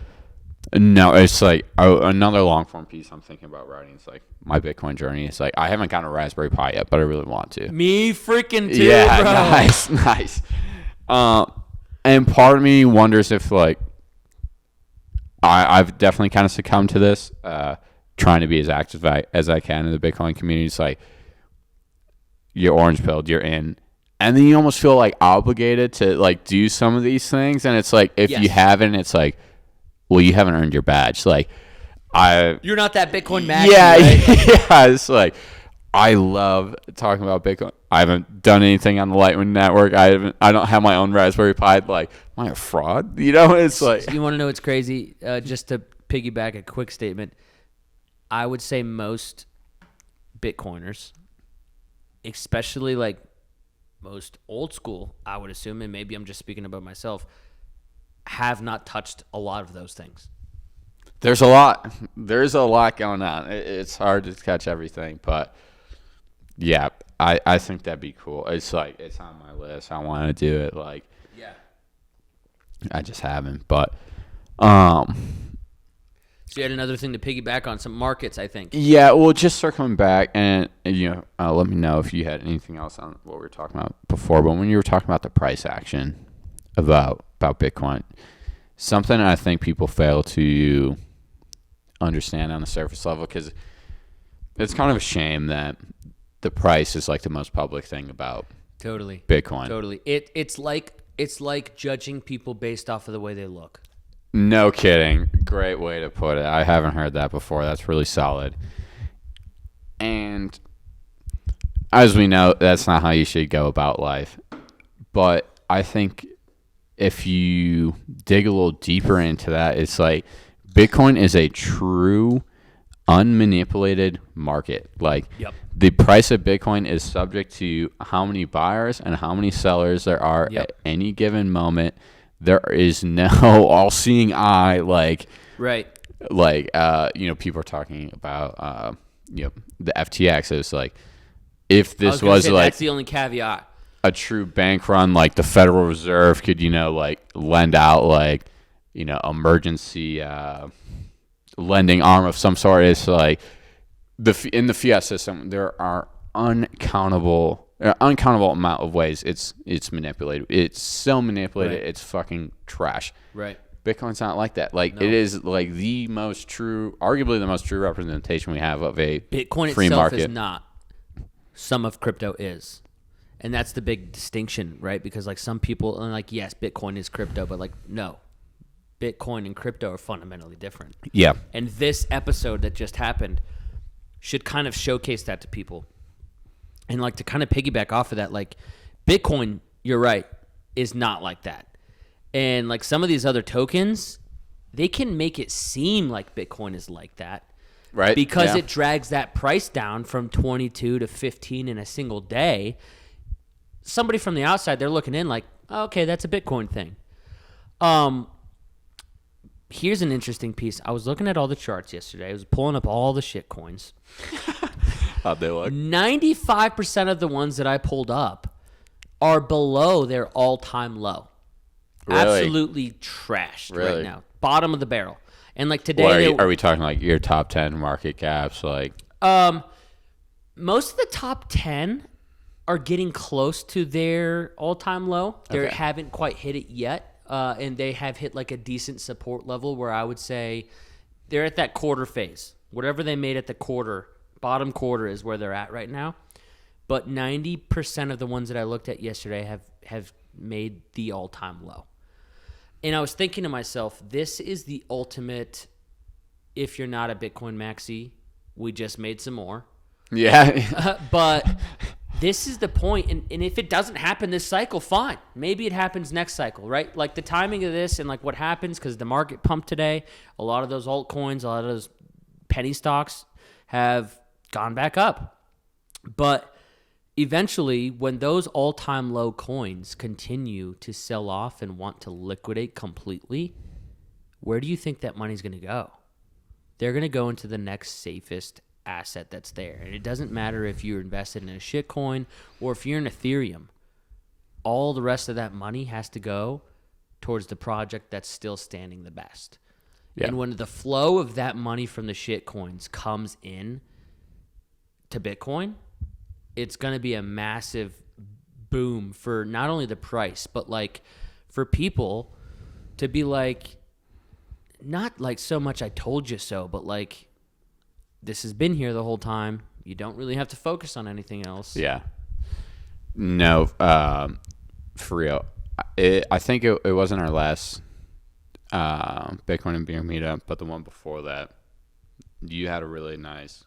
No, it's like another long form piece I'm thinking about writing. It's like my Bitcoin journey. It's like I haven't gotten a Raspberry Pi yet, but I really want to. Me freaking too, yeah, bro. Nice. And part of me wonders if like I've definitely kind of succumbed to this, trying to be as active as I can in the Bitcoin community. It's like you're orange pilled, you're in, and then you almost feel like obligated to like do some of these things. And it's like if you haven't, it's like, well, you haven't earned your badge. Like you're not that Bitcoin maxi. Yeah, right? yeah. It's like I love talking about Bitcoin. I haven't done anything on the Lightning Network. I don't have my own Raspberry Pi. Like, am I a fraud? You know, it's like you want to know what's crazy? Just to piggyback a quick statement, I would say most Bitcoiners, especially like most old school, I would assume, and maybe I'm just speaking about myself, have not touched a lot of those things. There's a lot going on. It's hard to catch everything, but yeah, I think that'd be cool. It's like it's on my list. I want to do it. Like, yeah, I just haven't. But so you had another thing to piggyback on, some markets, I think. Yeah, well, just circling back, and let me know if you had anything else on what we were talking about before. But when you were talking about the price action about Bitcoin, something I think people fail to understand on the surface level, because it's kind of a shame that the price is like the most public thing about Bitcoin. Totally. It's like judging people based off of the way they look. No kidding. Great way to put it. I haven't heard that before. That's really solid. And as we know, that's not how you should go about life. But I think if you dig a little deeper into that, it's like Bitcoin is a true unmanipulated market. Like, the price of Bitcoin is subject to how many buyers and how many sellers there are at any given moment. There is no all-seeing eye, people are talking about, the FTX. It's like, if this was like, that's the only caveat. A true bank run, like the Federal Reserve could, lend out emergency lending arm of some sort. It's like in the fiat system, there are uncountable amount of ways it's manipulated. It's so manipulated, It's fucking trash. Right. Bitcoin's not like that. Like, it is like arguably the most true representation we have of a Bitcoin free itself market. is not. Some of crypto is. And that's the big distinction, right? Because like some people are like, yes, Bitcoin is crypto, but like, no. Bitcoin and crypto are fundamentally different. Yeah. And this episode that just happened should kind of showcase that to people. And like to kind of piggyback off of that, like Bitcoin, you're right, is not like that. And like some of these other tokens, they can make it seem like Bitcoin is like that. Right. Because it drags that price down from 22 to 15 in a single day. Somebody from the outside, they're looking in like, oh, okay, that's a Bitcoin thing. Here's an interesting piece. I was looking at all the charts yesterday. I was pulling up all the shit coins. How'd they look? 95% of the ones that I pulled up are below their all-time low. Really? Absolutely trashed right now. Bottom of the barrel. And like today, are we talking like your top 10 market caps? Like, most of the top 10 are getting close to their all-time low. They haven't quite hit it yet. And they have hit like a decent support level where I would say they're at that quarter phase. Whatever they made at the bottom quarter is where they're at right now. But 90% of the ones that I looked at yesterday have made the all-time low. And I was thinking to myself, this is the ultimate, if you're not a Bitcoin maxi, we just made some more. Yeah. But this is the point, and if it doesn't happen this cycle, fine. Maybe it happens next cycle, right? Like the timing of this and like what happens, because the market pumped today, a lot of those altcoins, a lot of those penny stocks have gone back up. But eventually, when those all-time low coins continue to sell off and want to liquidate completely, where do you think that money's going to go? They're going to go into the next safest asset that's there. And it doesn't matter if you're invested in a shit coin or if you're in Ethereum. All the rest of that money has to go towards the project that's still standing the best. Yeah. And when the flow of that money from the shit coins comes in to Bitcoin, it's going to be a massive boom for not only the price, but like for people to be like, not like so much I told you so, but like this has been here the whole time. You don't really have to focus on anything else. Yeah. No, for real. I think it wasn't our last Bitcoin and beer meetup, but the one before that, you had a really nice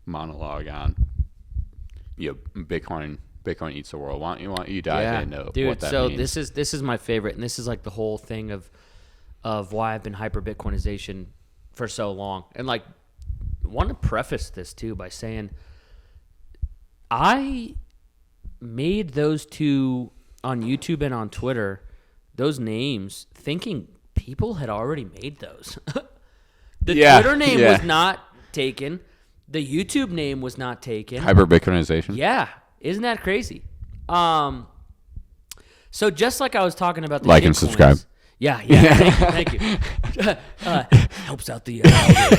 monologue on Bitcoin eats the world. Why don't you dive into dude, what that so means? this is my favorite, and this is like the whole thing of why I've been Hyperbitcoinization for so long. And like I want to preface this too by saying I made those two on YouTube and on Twitter, those names, thinking people had already made those. The Twitter name was not taken. The YouTube name was not taken. Hyperbitcoinization. Yeah. Isn't that crazy? So just like I was talking about the like and shitcoins- subscribe. Yeah. Thank you. Helps out the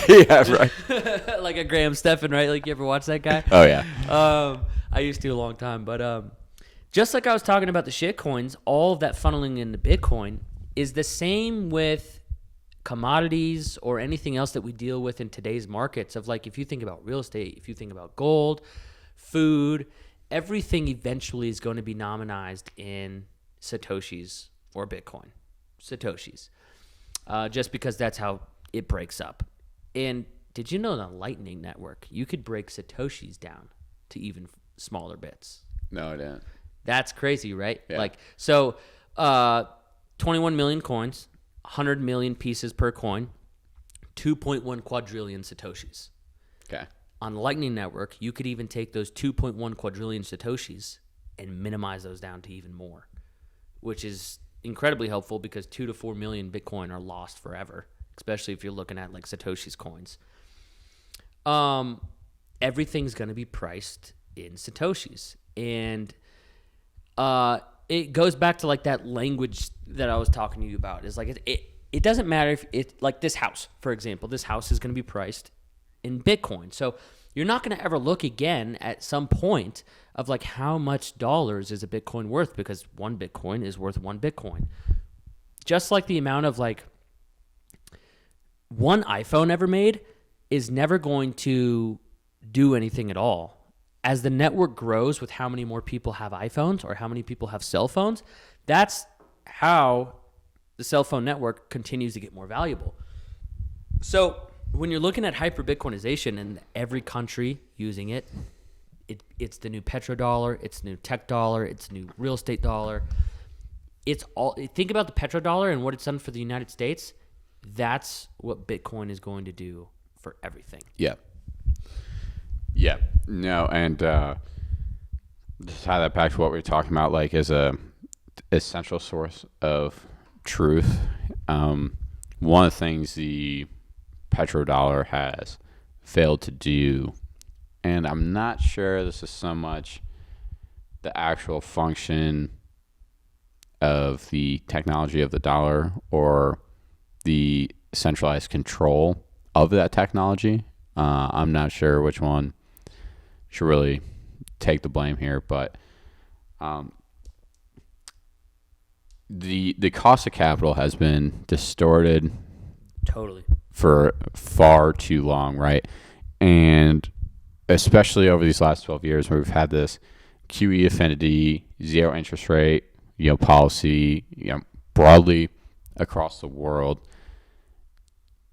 Yeah, right. like a Graham Stephan, right? Like you ever watch that guy? Oh yeah. I used to a long time, but just like I was talking about the shitcoins, all of that funneling into Bitcoin is the same with commodities or anything else that we deal with in today's markets. Of like, if you think about real estate, if you think about gold, food, everything eventually is going to be nominalized in Satoshis or Bitcoin. Satoshis. Just because that's how it breaks up. And did you know on the Lightning Network, you could break Satoshis down to even smaller bits? No, I didn't. That's crazy, right? Yeah. Like, so 21 million coins, 100 million pieces per coin, 2.1 quadrillion Satoshis. Okay. On the Lightning Network, you could even take those 2.1 quadrillion Satoshis and minimize those down to even more, which is incredibly helpful because 2 to 4 million Bitcoin are lost forever, especially if you're looking at like Satoshi's coins. Everything's going to be priced in Satoshis. And it goes back to like that language that I was talking to you about. Is like it doesn't matter if it, like this house, for example, this house is going to be priced in Bitcoin. So you're not going to ever look again at some point of like how much dollars is a Bitcoin worth, because one Bitcoin is worth one Bitcoin. Just like the amount of like one iPhone ever made is never going to do anything at all. As the network grows with how many more people have iPhones or how many people have cell phones, that's how the cell phone network continues to get more valuable. So when you're looking at hyper-Bitcoinization and every country using it, it's the new petrodollar, it's the new tech dollar, it's the new real estate dollar. It's all. Think about the petrodollar and what it's done for the United States. That's what Bitcoin is going to do for everything. Yeah. Yeah. No, and to tie that back to what we were talking about, like as a essential source of truth, one of the things the petrodollar has failed to do, and I'm not sure this is so much the actual function of the technology of the dollar or the centralized control of that technology. I'm not sure which one should really take the blame here, but the cost of capital has been distorted Totally. for far too long, right? And especially over these last 12 years where we've had this QE affinity, zero interest rate, policy, broadly across the world,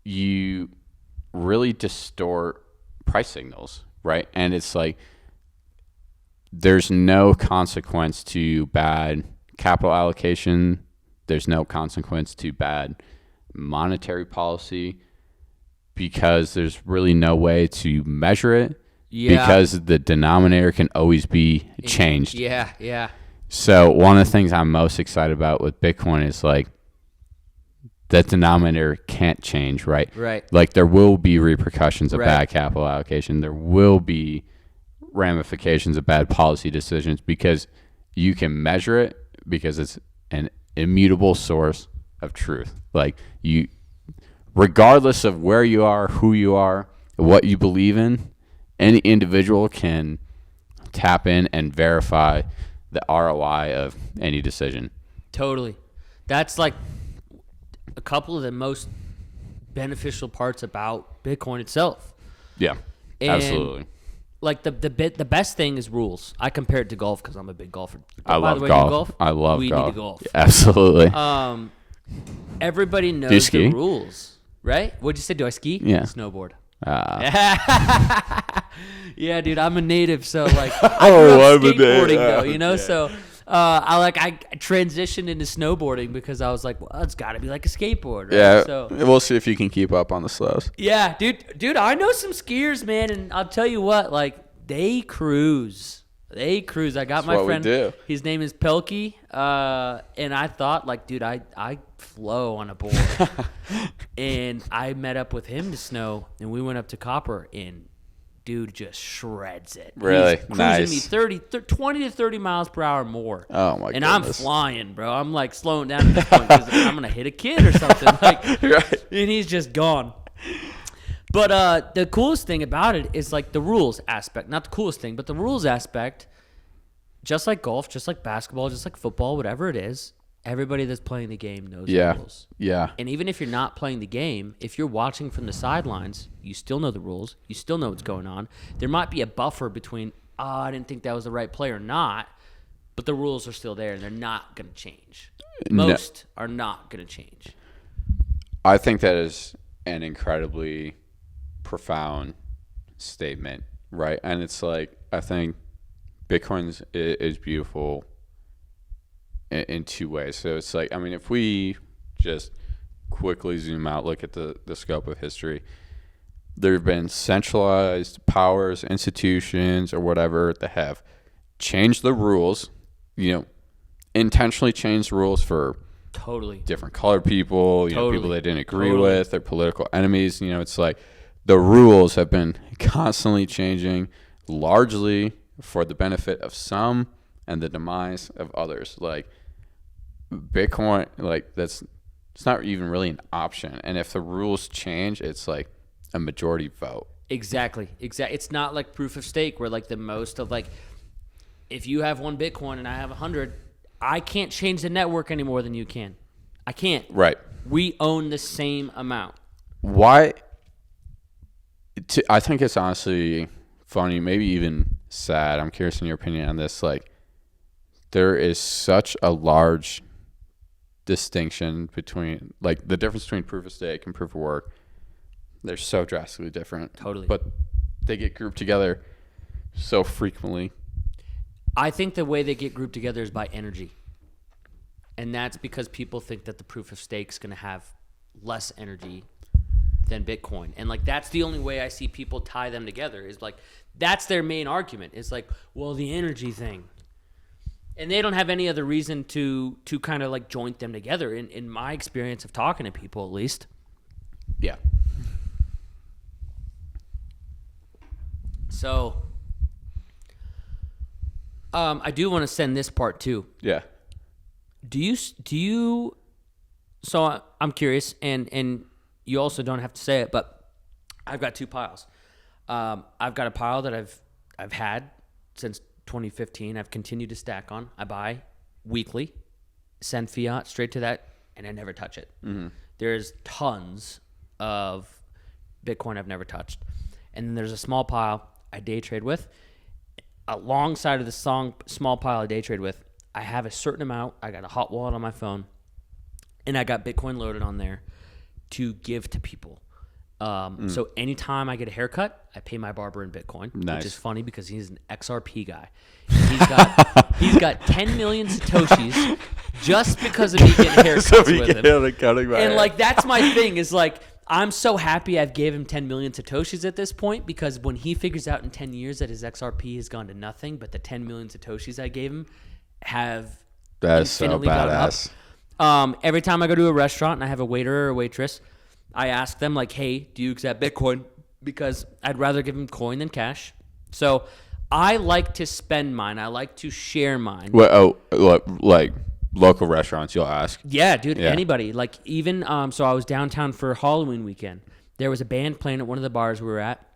you really distort price signals, right? And it's like there's no consequence to bad capital allocation. There's no consequence to bad monetary policy because there's really no way to measure it because the denominator can always be changed. Yeah. So one of the things I'm most excited about with Bitcoin is like that denominator can't change, right? Right. Like there will be repercussions of bad capital allocation. There will be ramifications of bad policy decisions because you can measure it because it's an immutable source of truth. Like you, regardless of where you are, who you are, what you believe in, any individual can tap in and verify the ROI of any decision. Totally. That's like a couple of the most beneficial parts about Bitcoin itself. Yeah, And absolutely. Like the best thing is rules. I compare it to golf because I'm a big golfer. I By love the way, golf. you golf. I love we golf. need to golf. Absolutely. Everybody you knows ski? the rules, right? What'd you say? Do I ski? Yeah. Snowboard. Ah. Yeah, dude, I'm a native, so like I grew up skateboarding though, you know. Yeah. So I transitioned into snowboarding because I was like, well, it's got to be like a skateboard, right? Yeah, So we'll see if you can keep up on the slows. yeah, dude, I know some skiers, man, and I'll tell you what, like they cruise. I got That's my what we friend. do. His name is Pelkey, and I thought, like, dude, I flow on a board, and I met up with him to snow, and we went up to Copper, and dude just shreds it. Really? He's cruising Nice. me 20 to 30 miles per hour more. Oh, my And I'm goodness. flying, bro. I'm like slowing down at this point because I'm gonna hit a kid or something. Like, Right. and he's just gone. But the coolest thing about it is like the rules aspect. Not the coolest thing, but the rules aspect. Just like golf, just like basketball, just like football, whatever it is, everybody that's playing the game knows Yeah. the rules. Yeah. And even if you're not playing the game, if you're watching from the sidelines, you still know the rules. You still know what's going on. There might be a buffer between, I didn't think that was the right play or not, but the rules are still there and they're not going to change. Most are not going to change. I think that is an incredibly profound statement, right? And it's like, I think Bitcoin is beautiful in two ways. So it's like, I mean, if we just quickly zoom out, look at the scope of history, there have been centralized powers, institutions, or whatever that have changed the rules, intentionally changed rules for Totally. different colored people, Totally. people they didn't agree Totally. with, their political enemies. It's like the rules have been constantly changing, largely for the benefit of some and the demise of others. Like Bitcoin, like it's not even really an option. And if the rules change, it's like a majority vote. Exactly. It's not like proof of stake where like the most of like, if you have 1 Bitcoin and I have 100, I can't change the network any more than you can. I can't. Right. We own the same amount. Why? I think it's honestly funny, maybe even sad. I'm curious in your opinion on this. Like, there is such a large distinction between, like, the difference between proof of stake and proof of work. They're so drastically different. Totally. But they get grouped together so frequently. I think the way they get grouped together is by energy. And that's because people think that the proof of stake is going to have less energy than Bitcoin. And like that's the only way I see people tie them together is like that's their main argument. It's like, well, the energy thing. And they don't have any other reason to kind of like joint them together in my experience of talking to people at least. Yeah. So I do want to send this part too. Yeah. Do you so I'm curious and you also don't have to say it, but I've got 2 piles. I've got a pile that I've had since 2015. I've continued to stack on. I buy weekly, send fiat straight to that, and I never touch it. Mm-hmm. There's tons of Bitcoin I've never touched. And then there's a small pile I day trade with. Alongside of the small pile I day trade with, I have a certain amount. I got a hot wallet on my phone, and I got Bitcoin loaded on there to give to people. So anytime I get a haircut, I pay my barber in Bitcoin, Nice. which is funny because he's an XRP guy. He's got 10 million Satoshis just because of me getting haircuts with him. And like that's my thing is like I'm so happy I've gave him 10 million Satoshis at this point because when he figures out in 10 years that his XRP has gone to nothing, but the 10 million Satoshis I gave him have That's so infinitely gone up. badass. Every time I go to a restaurant and I have a waiter or a waitress, I ask them like, hey, do you accept Bitcoin? Because I'd rather give them coin than cash. So I like to spend mine. I like to share mine. Well, like local restaurants, you'll ask. Yeah, dude, Yeah. anybody. Like even, so I was downtown for Halloween weekend. There was a band playing at one of the bars we were at,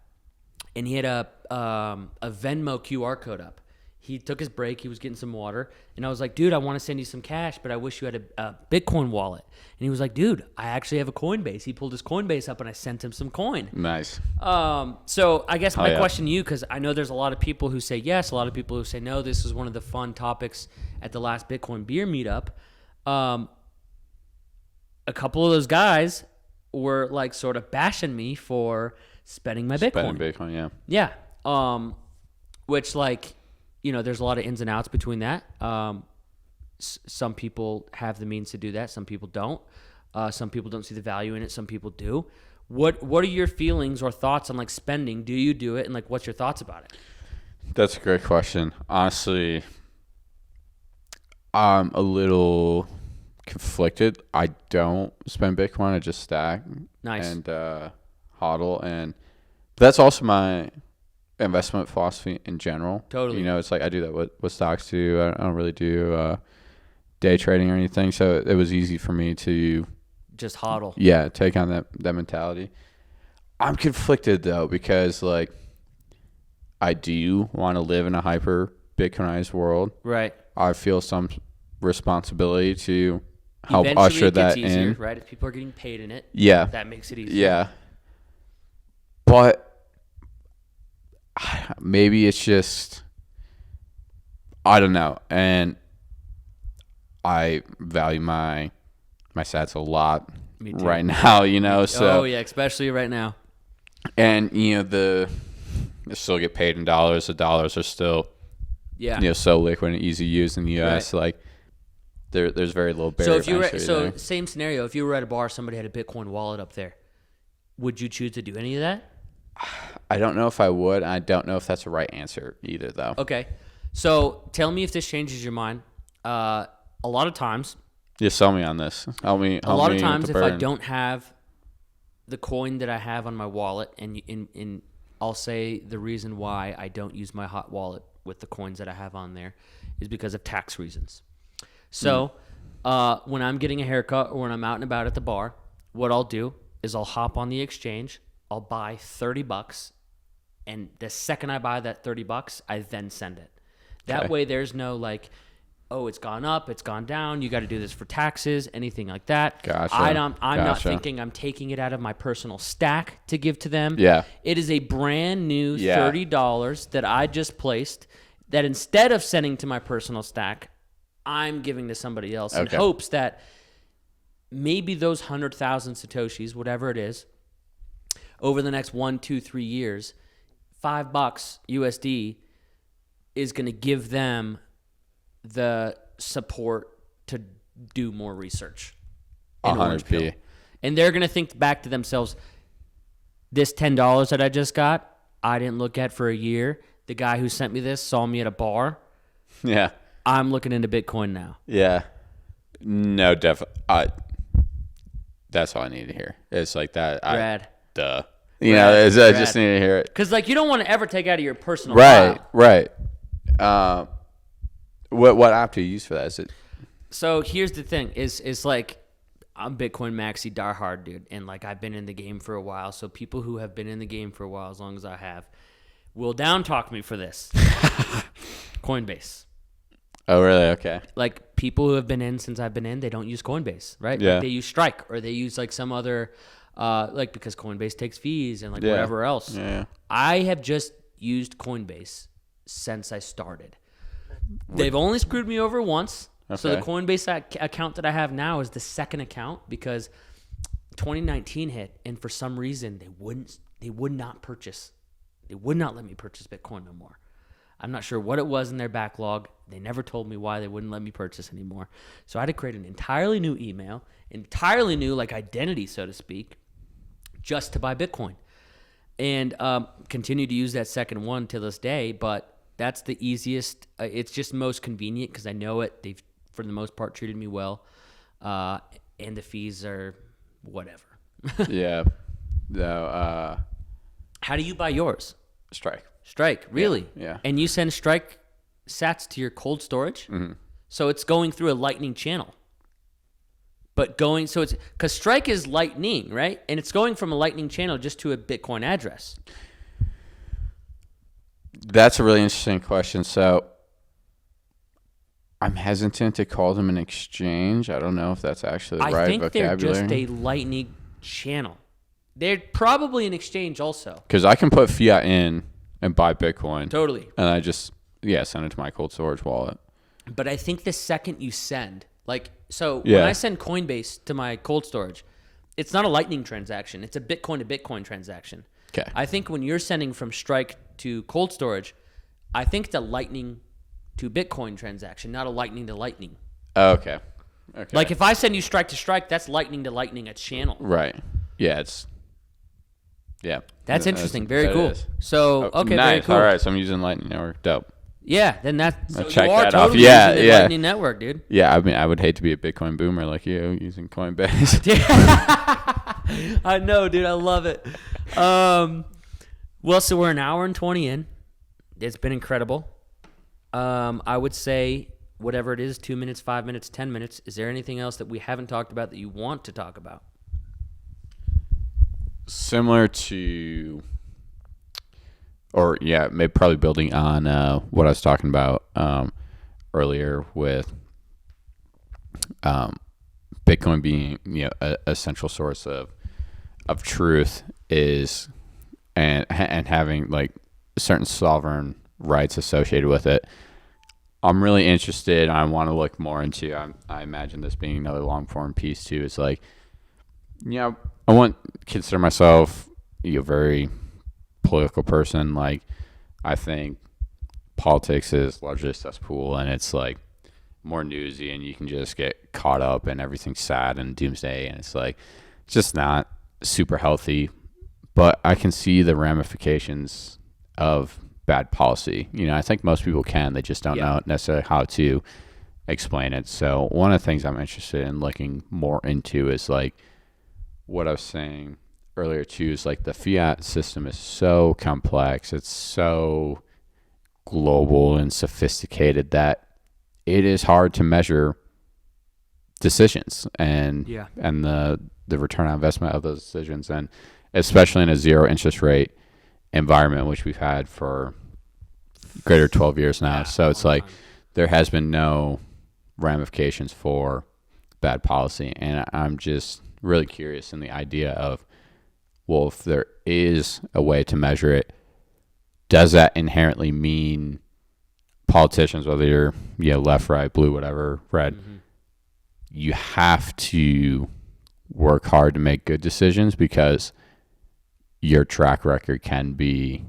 and he had a Venmo QR code up. He took his break. He was getting some water. And I was like, dude, I want to send you some cash, but I wish you had a Bitcoin wallet. And he was like, dude, I actually have a Coinbase. He pulled his Coinbase up, and I sent him some coin. Nice. So I guess my question to you, because I know there's a lot of people who say yes, a lot of people who say no. This is one of the fun topics at the last Bitcoin beer meetup. A couple of those guys were like sort of bashing me for spending my Bitcoin. Spending Bitcoin, yeah. Yeah. Which, like, you know, there's a lot of ins and outs between that. Some people have the means to do that. Some people don't. Some people don't see the value in it. Some people do. What are your feelings or thoughts on, like, spending? Do you do it? And, like, what's your thoughts about it? That's a great question. Honestly, I'm a little conflicted. I don't spend Bitcoin. I just stack. Nice. And hodl. And that's also my investment philosophy in general. Totally. You know, it's like I do that with stocks too. I don't really do day trading or anything. So it was easy for me to just hodl. Yeah, take on that mentality. I'm conflicted though, because like I do want to live in a hyper Bitcoinized world. Right. I feel some responsibility to help Eventually usher that easier, in. right? If people are getting paid in it, Yeah. that makes it easier. Yeah. But maybe it's just, I don't know. And I value my sats a lot right now, you know. So oh yeah, especially right now. And you know, I still get paid in dollars. The dollars are still so liquid and easy to use in the US. Right. Like there's very little barrier. So if you were same scenario, if you were at a bar, somebody had a Bitcoin wallet up there, would you choose to do any of that? I don't know if I would. I don't know if that's the right answer either, though. Okay. So tell me if this changes your mind. A lot of times. Just sell me on this. Help me. A lot of times, if I don't have the coin that I have on my wallet, and I'll say the reason why I don't use my hot wallet with the coins that I have on there is because of tax reasons. So when I'm getting a haircut or when I'm out and about at the bar, what I'll do is I'll hop on the exchange. I'll buy $30, and the second I buy that $30, I then send it. That way there's no like, oh, it's gone up, it's gone down, you got to do this for taxes, anything like that. Gotcha. I'm not thinking I'm taking it out of my personal stack to give to them. Yeah. It is a brand new $30 that I just placed that instead of sending to my personal stack, I'm giving to somebody else in hopes that maybe those 100,000 Satoshis, whatever it is, over the next 1, 2, 3 years, $5 USD is going to give them the support to do more research. 100p. And they're going to think back to themselves, this $10 that I just got, I didn't look at for a year. The guy who sent me this saw me at a bar. Yeah. I'm looking into Bitcoin now. Yeah. No, definitely. That's all I need to hear. It's like that. Rad. Duh. You know, I just need to hear it. Because, like, you don't want to ever take out of your personal Right, file. right. What app do you use for that? Is it? So here's the thing: is like I'm Bitcoin maxi diehard, dude, and like I've been in the game for a while. So people who have been in the game for a while, as long as I have, will down talk me for this. Coinbase. Oh, really? Okay. Like people who have been in since I've been in, they don't use Coinbase, right? Yeah. Like, they use Strike or they use like some other, like because Coinbase takes fees and like whatever else. Yeah. I have just used Coinbase since I started. They've only screwed me over once. Okay. So the Coinbase account that I have now is the second account because 2019 hit, and for some reason they would not let me purchase Bitcoin no more. I'm not sure what it was in their backlog. They never told me why they wouldn't let me purchase anymore. So I had to create an entirely new email, entirely new like identity, so to speak, just to buy Bitcoin, and continue to use that second one to this day. But that's the easiest. It's just most convenient because I know it. They've, for the most part, treated me well, and the fees are whatever. Yeah. No. How do you buy yours? Strike, really? Yeah. And you send Strike sats to your cold storage? Mm-hmm. So it's going through a Lightning channel. So it's because Strike is Lightning, right? And it's going from a Lightning channel just to a Bitcoin address. That's a really interesting question. So I'm hesitant to call them an exchange. I don't know if that's actually the right vocabulary. I think they're just a Lightning channel. They're probably an exchange also. Because I can put fiat in and buy Bitcoin. Totally. And I just, send it to my cold storage wallet. But I think the second you send, when I send Coinbase to my cold storage, it's not a Lightning transaction. It's a Bitcoin to Bitcoin transaction. Okay. I think when you're sending from Strike to cold storage, I think it's a Lightning to Bitcoin transaction, not a Lightning to Lightning. Okay. Like if I send you Strike to Strike, that's Lightning to Lightning, a channel. Right. Yeah, That's interesting. Very cool. Is. So, okay, nice. very cool. All right, so I'm using Lightning Network. Dope. Yeah, then that's so check you are that totally off. using the Lightning Network, dude. Yeah, I mean, I would hate to be a Bitcoin boomer like you using Coinbase. I know, dude. I love it. Well, so we're an hour and 20 in. It's been incredible. I would say whatever it is, 2 minutes, 5 minutes, 10 minutes. Is there anything else that we haven't talked about that you want to talk about? Similar to, maybe probably building on what I was talking about earlier with Bitcoin being a central source of truth is and having like certain sovereign rights associated with it. I'm really interested. I want to look more into. I imagine this being another long form piece too. It's like, I want to consider myself a very political person. Like, I think politics is largely a cesspool, and it's like more newsy, and you can just get caught up in everything's sad and doomsday, and it's like it's just not super healthy. But I can see the ramifications of bad policy. I think most people can. They just don't know necessarily how to explain it. So one of the things I'm interested in looking more into is like what I was saying earlier too, is like the fiat system is so complex. It's so global and sophisticated that it is hard to measure decisions and the return on investment of those decisions, and especially in a zero interest rate environment, which we've had for greater 12 years now. So it's like there has been no ramifications for bad policy, and I'm just really curious in the idea of, well, if there is a way to measure it, does that inherently mean politicians, whether you're left, right, blue, whatever, red, you have to work hard to make good decisions because your track record can be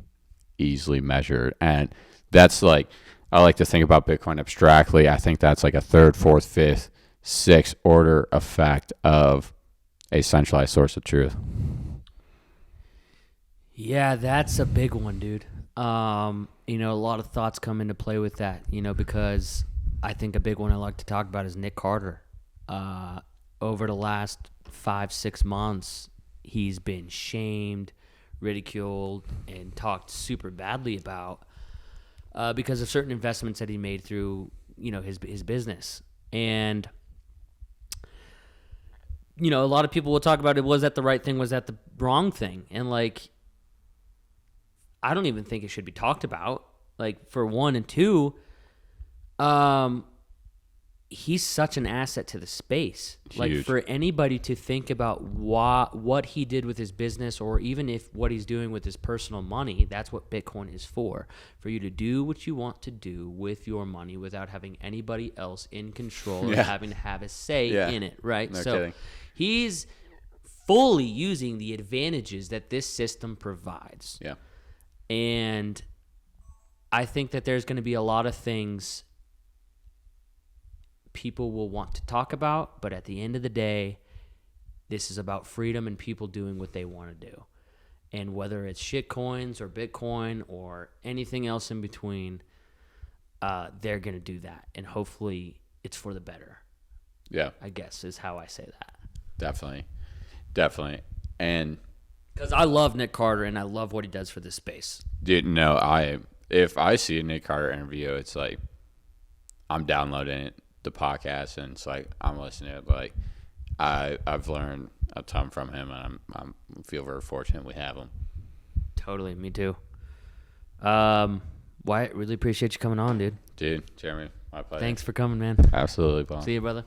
easily measured? And that's like, I like to think about Bitcoin abstractly. I think that's like a third, fourth, fifth, sixth order effect of a centralized source of truth. Yeah, that's a big one, dude. A lot of thoughts come into play with that, because I think a big one I like to talk about is Nick Carter. Over the last 5-6 months, he's been shamed, ridiculed, and talked super badly about because of certain investments that he made through, his business. And a lot of people will talk about it. Was that the right thing? Was that the wrong thing? And like, I don't even think it should be talked about. Like, for one, and two, he's such an asset to the space. Huge. Like, for anybody to think about what he did with his business, or even if what he's doing with his personal money, that's what Bitcoin is for you to do what you want to do with your money without having anybody else in control and having to have a say in it, right? No so kidding. He's fully using the advantages that this system provides. Yeah. And I think that there's going to be a lot of things people will want to talk about, but at the end of the day, this is about freedom and people doing what they want to do. And whether it's shit coins or Bitcoin or anything else in between, they're going to do that. And hopefully it's for the better. Yeah. I guess is how I say that. Definitely. And because I love Nick Carter and I love what he does for this space. Dude, no, if I see a Nick Carter interview, it's like I'm downloading the podcast and it's like I'm listening to it. Like I've learned a ton from him, and I feel very fortunate we have him. Totally, me too. Wyatt, really appreciate you coming on, dude. Dude, Jeremy, My pleasure. Thanks for coming, man. Absolutely, Paul. See you, brother.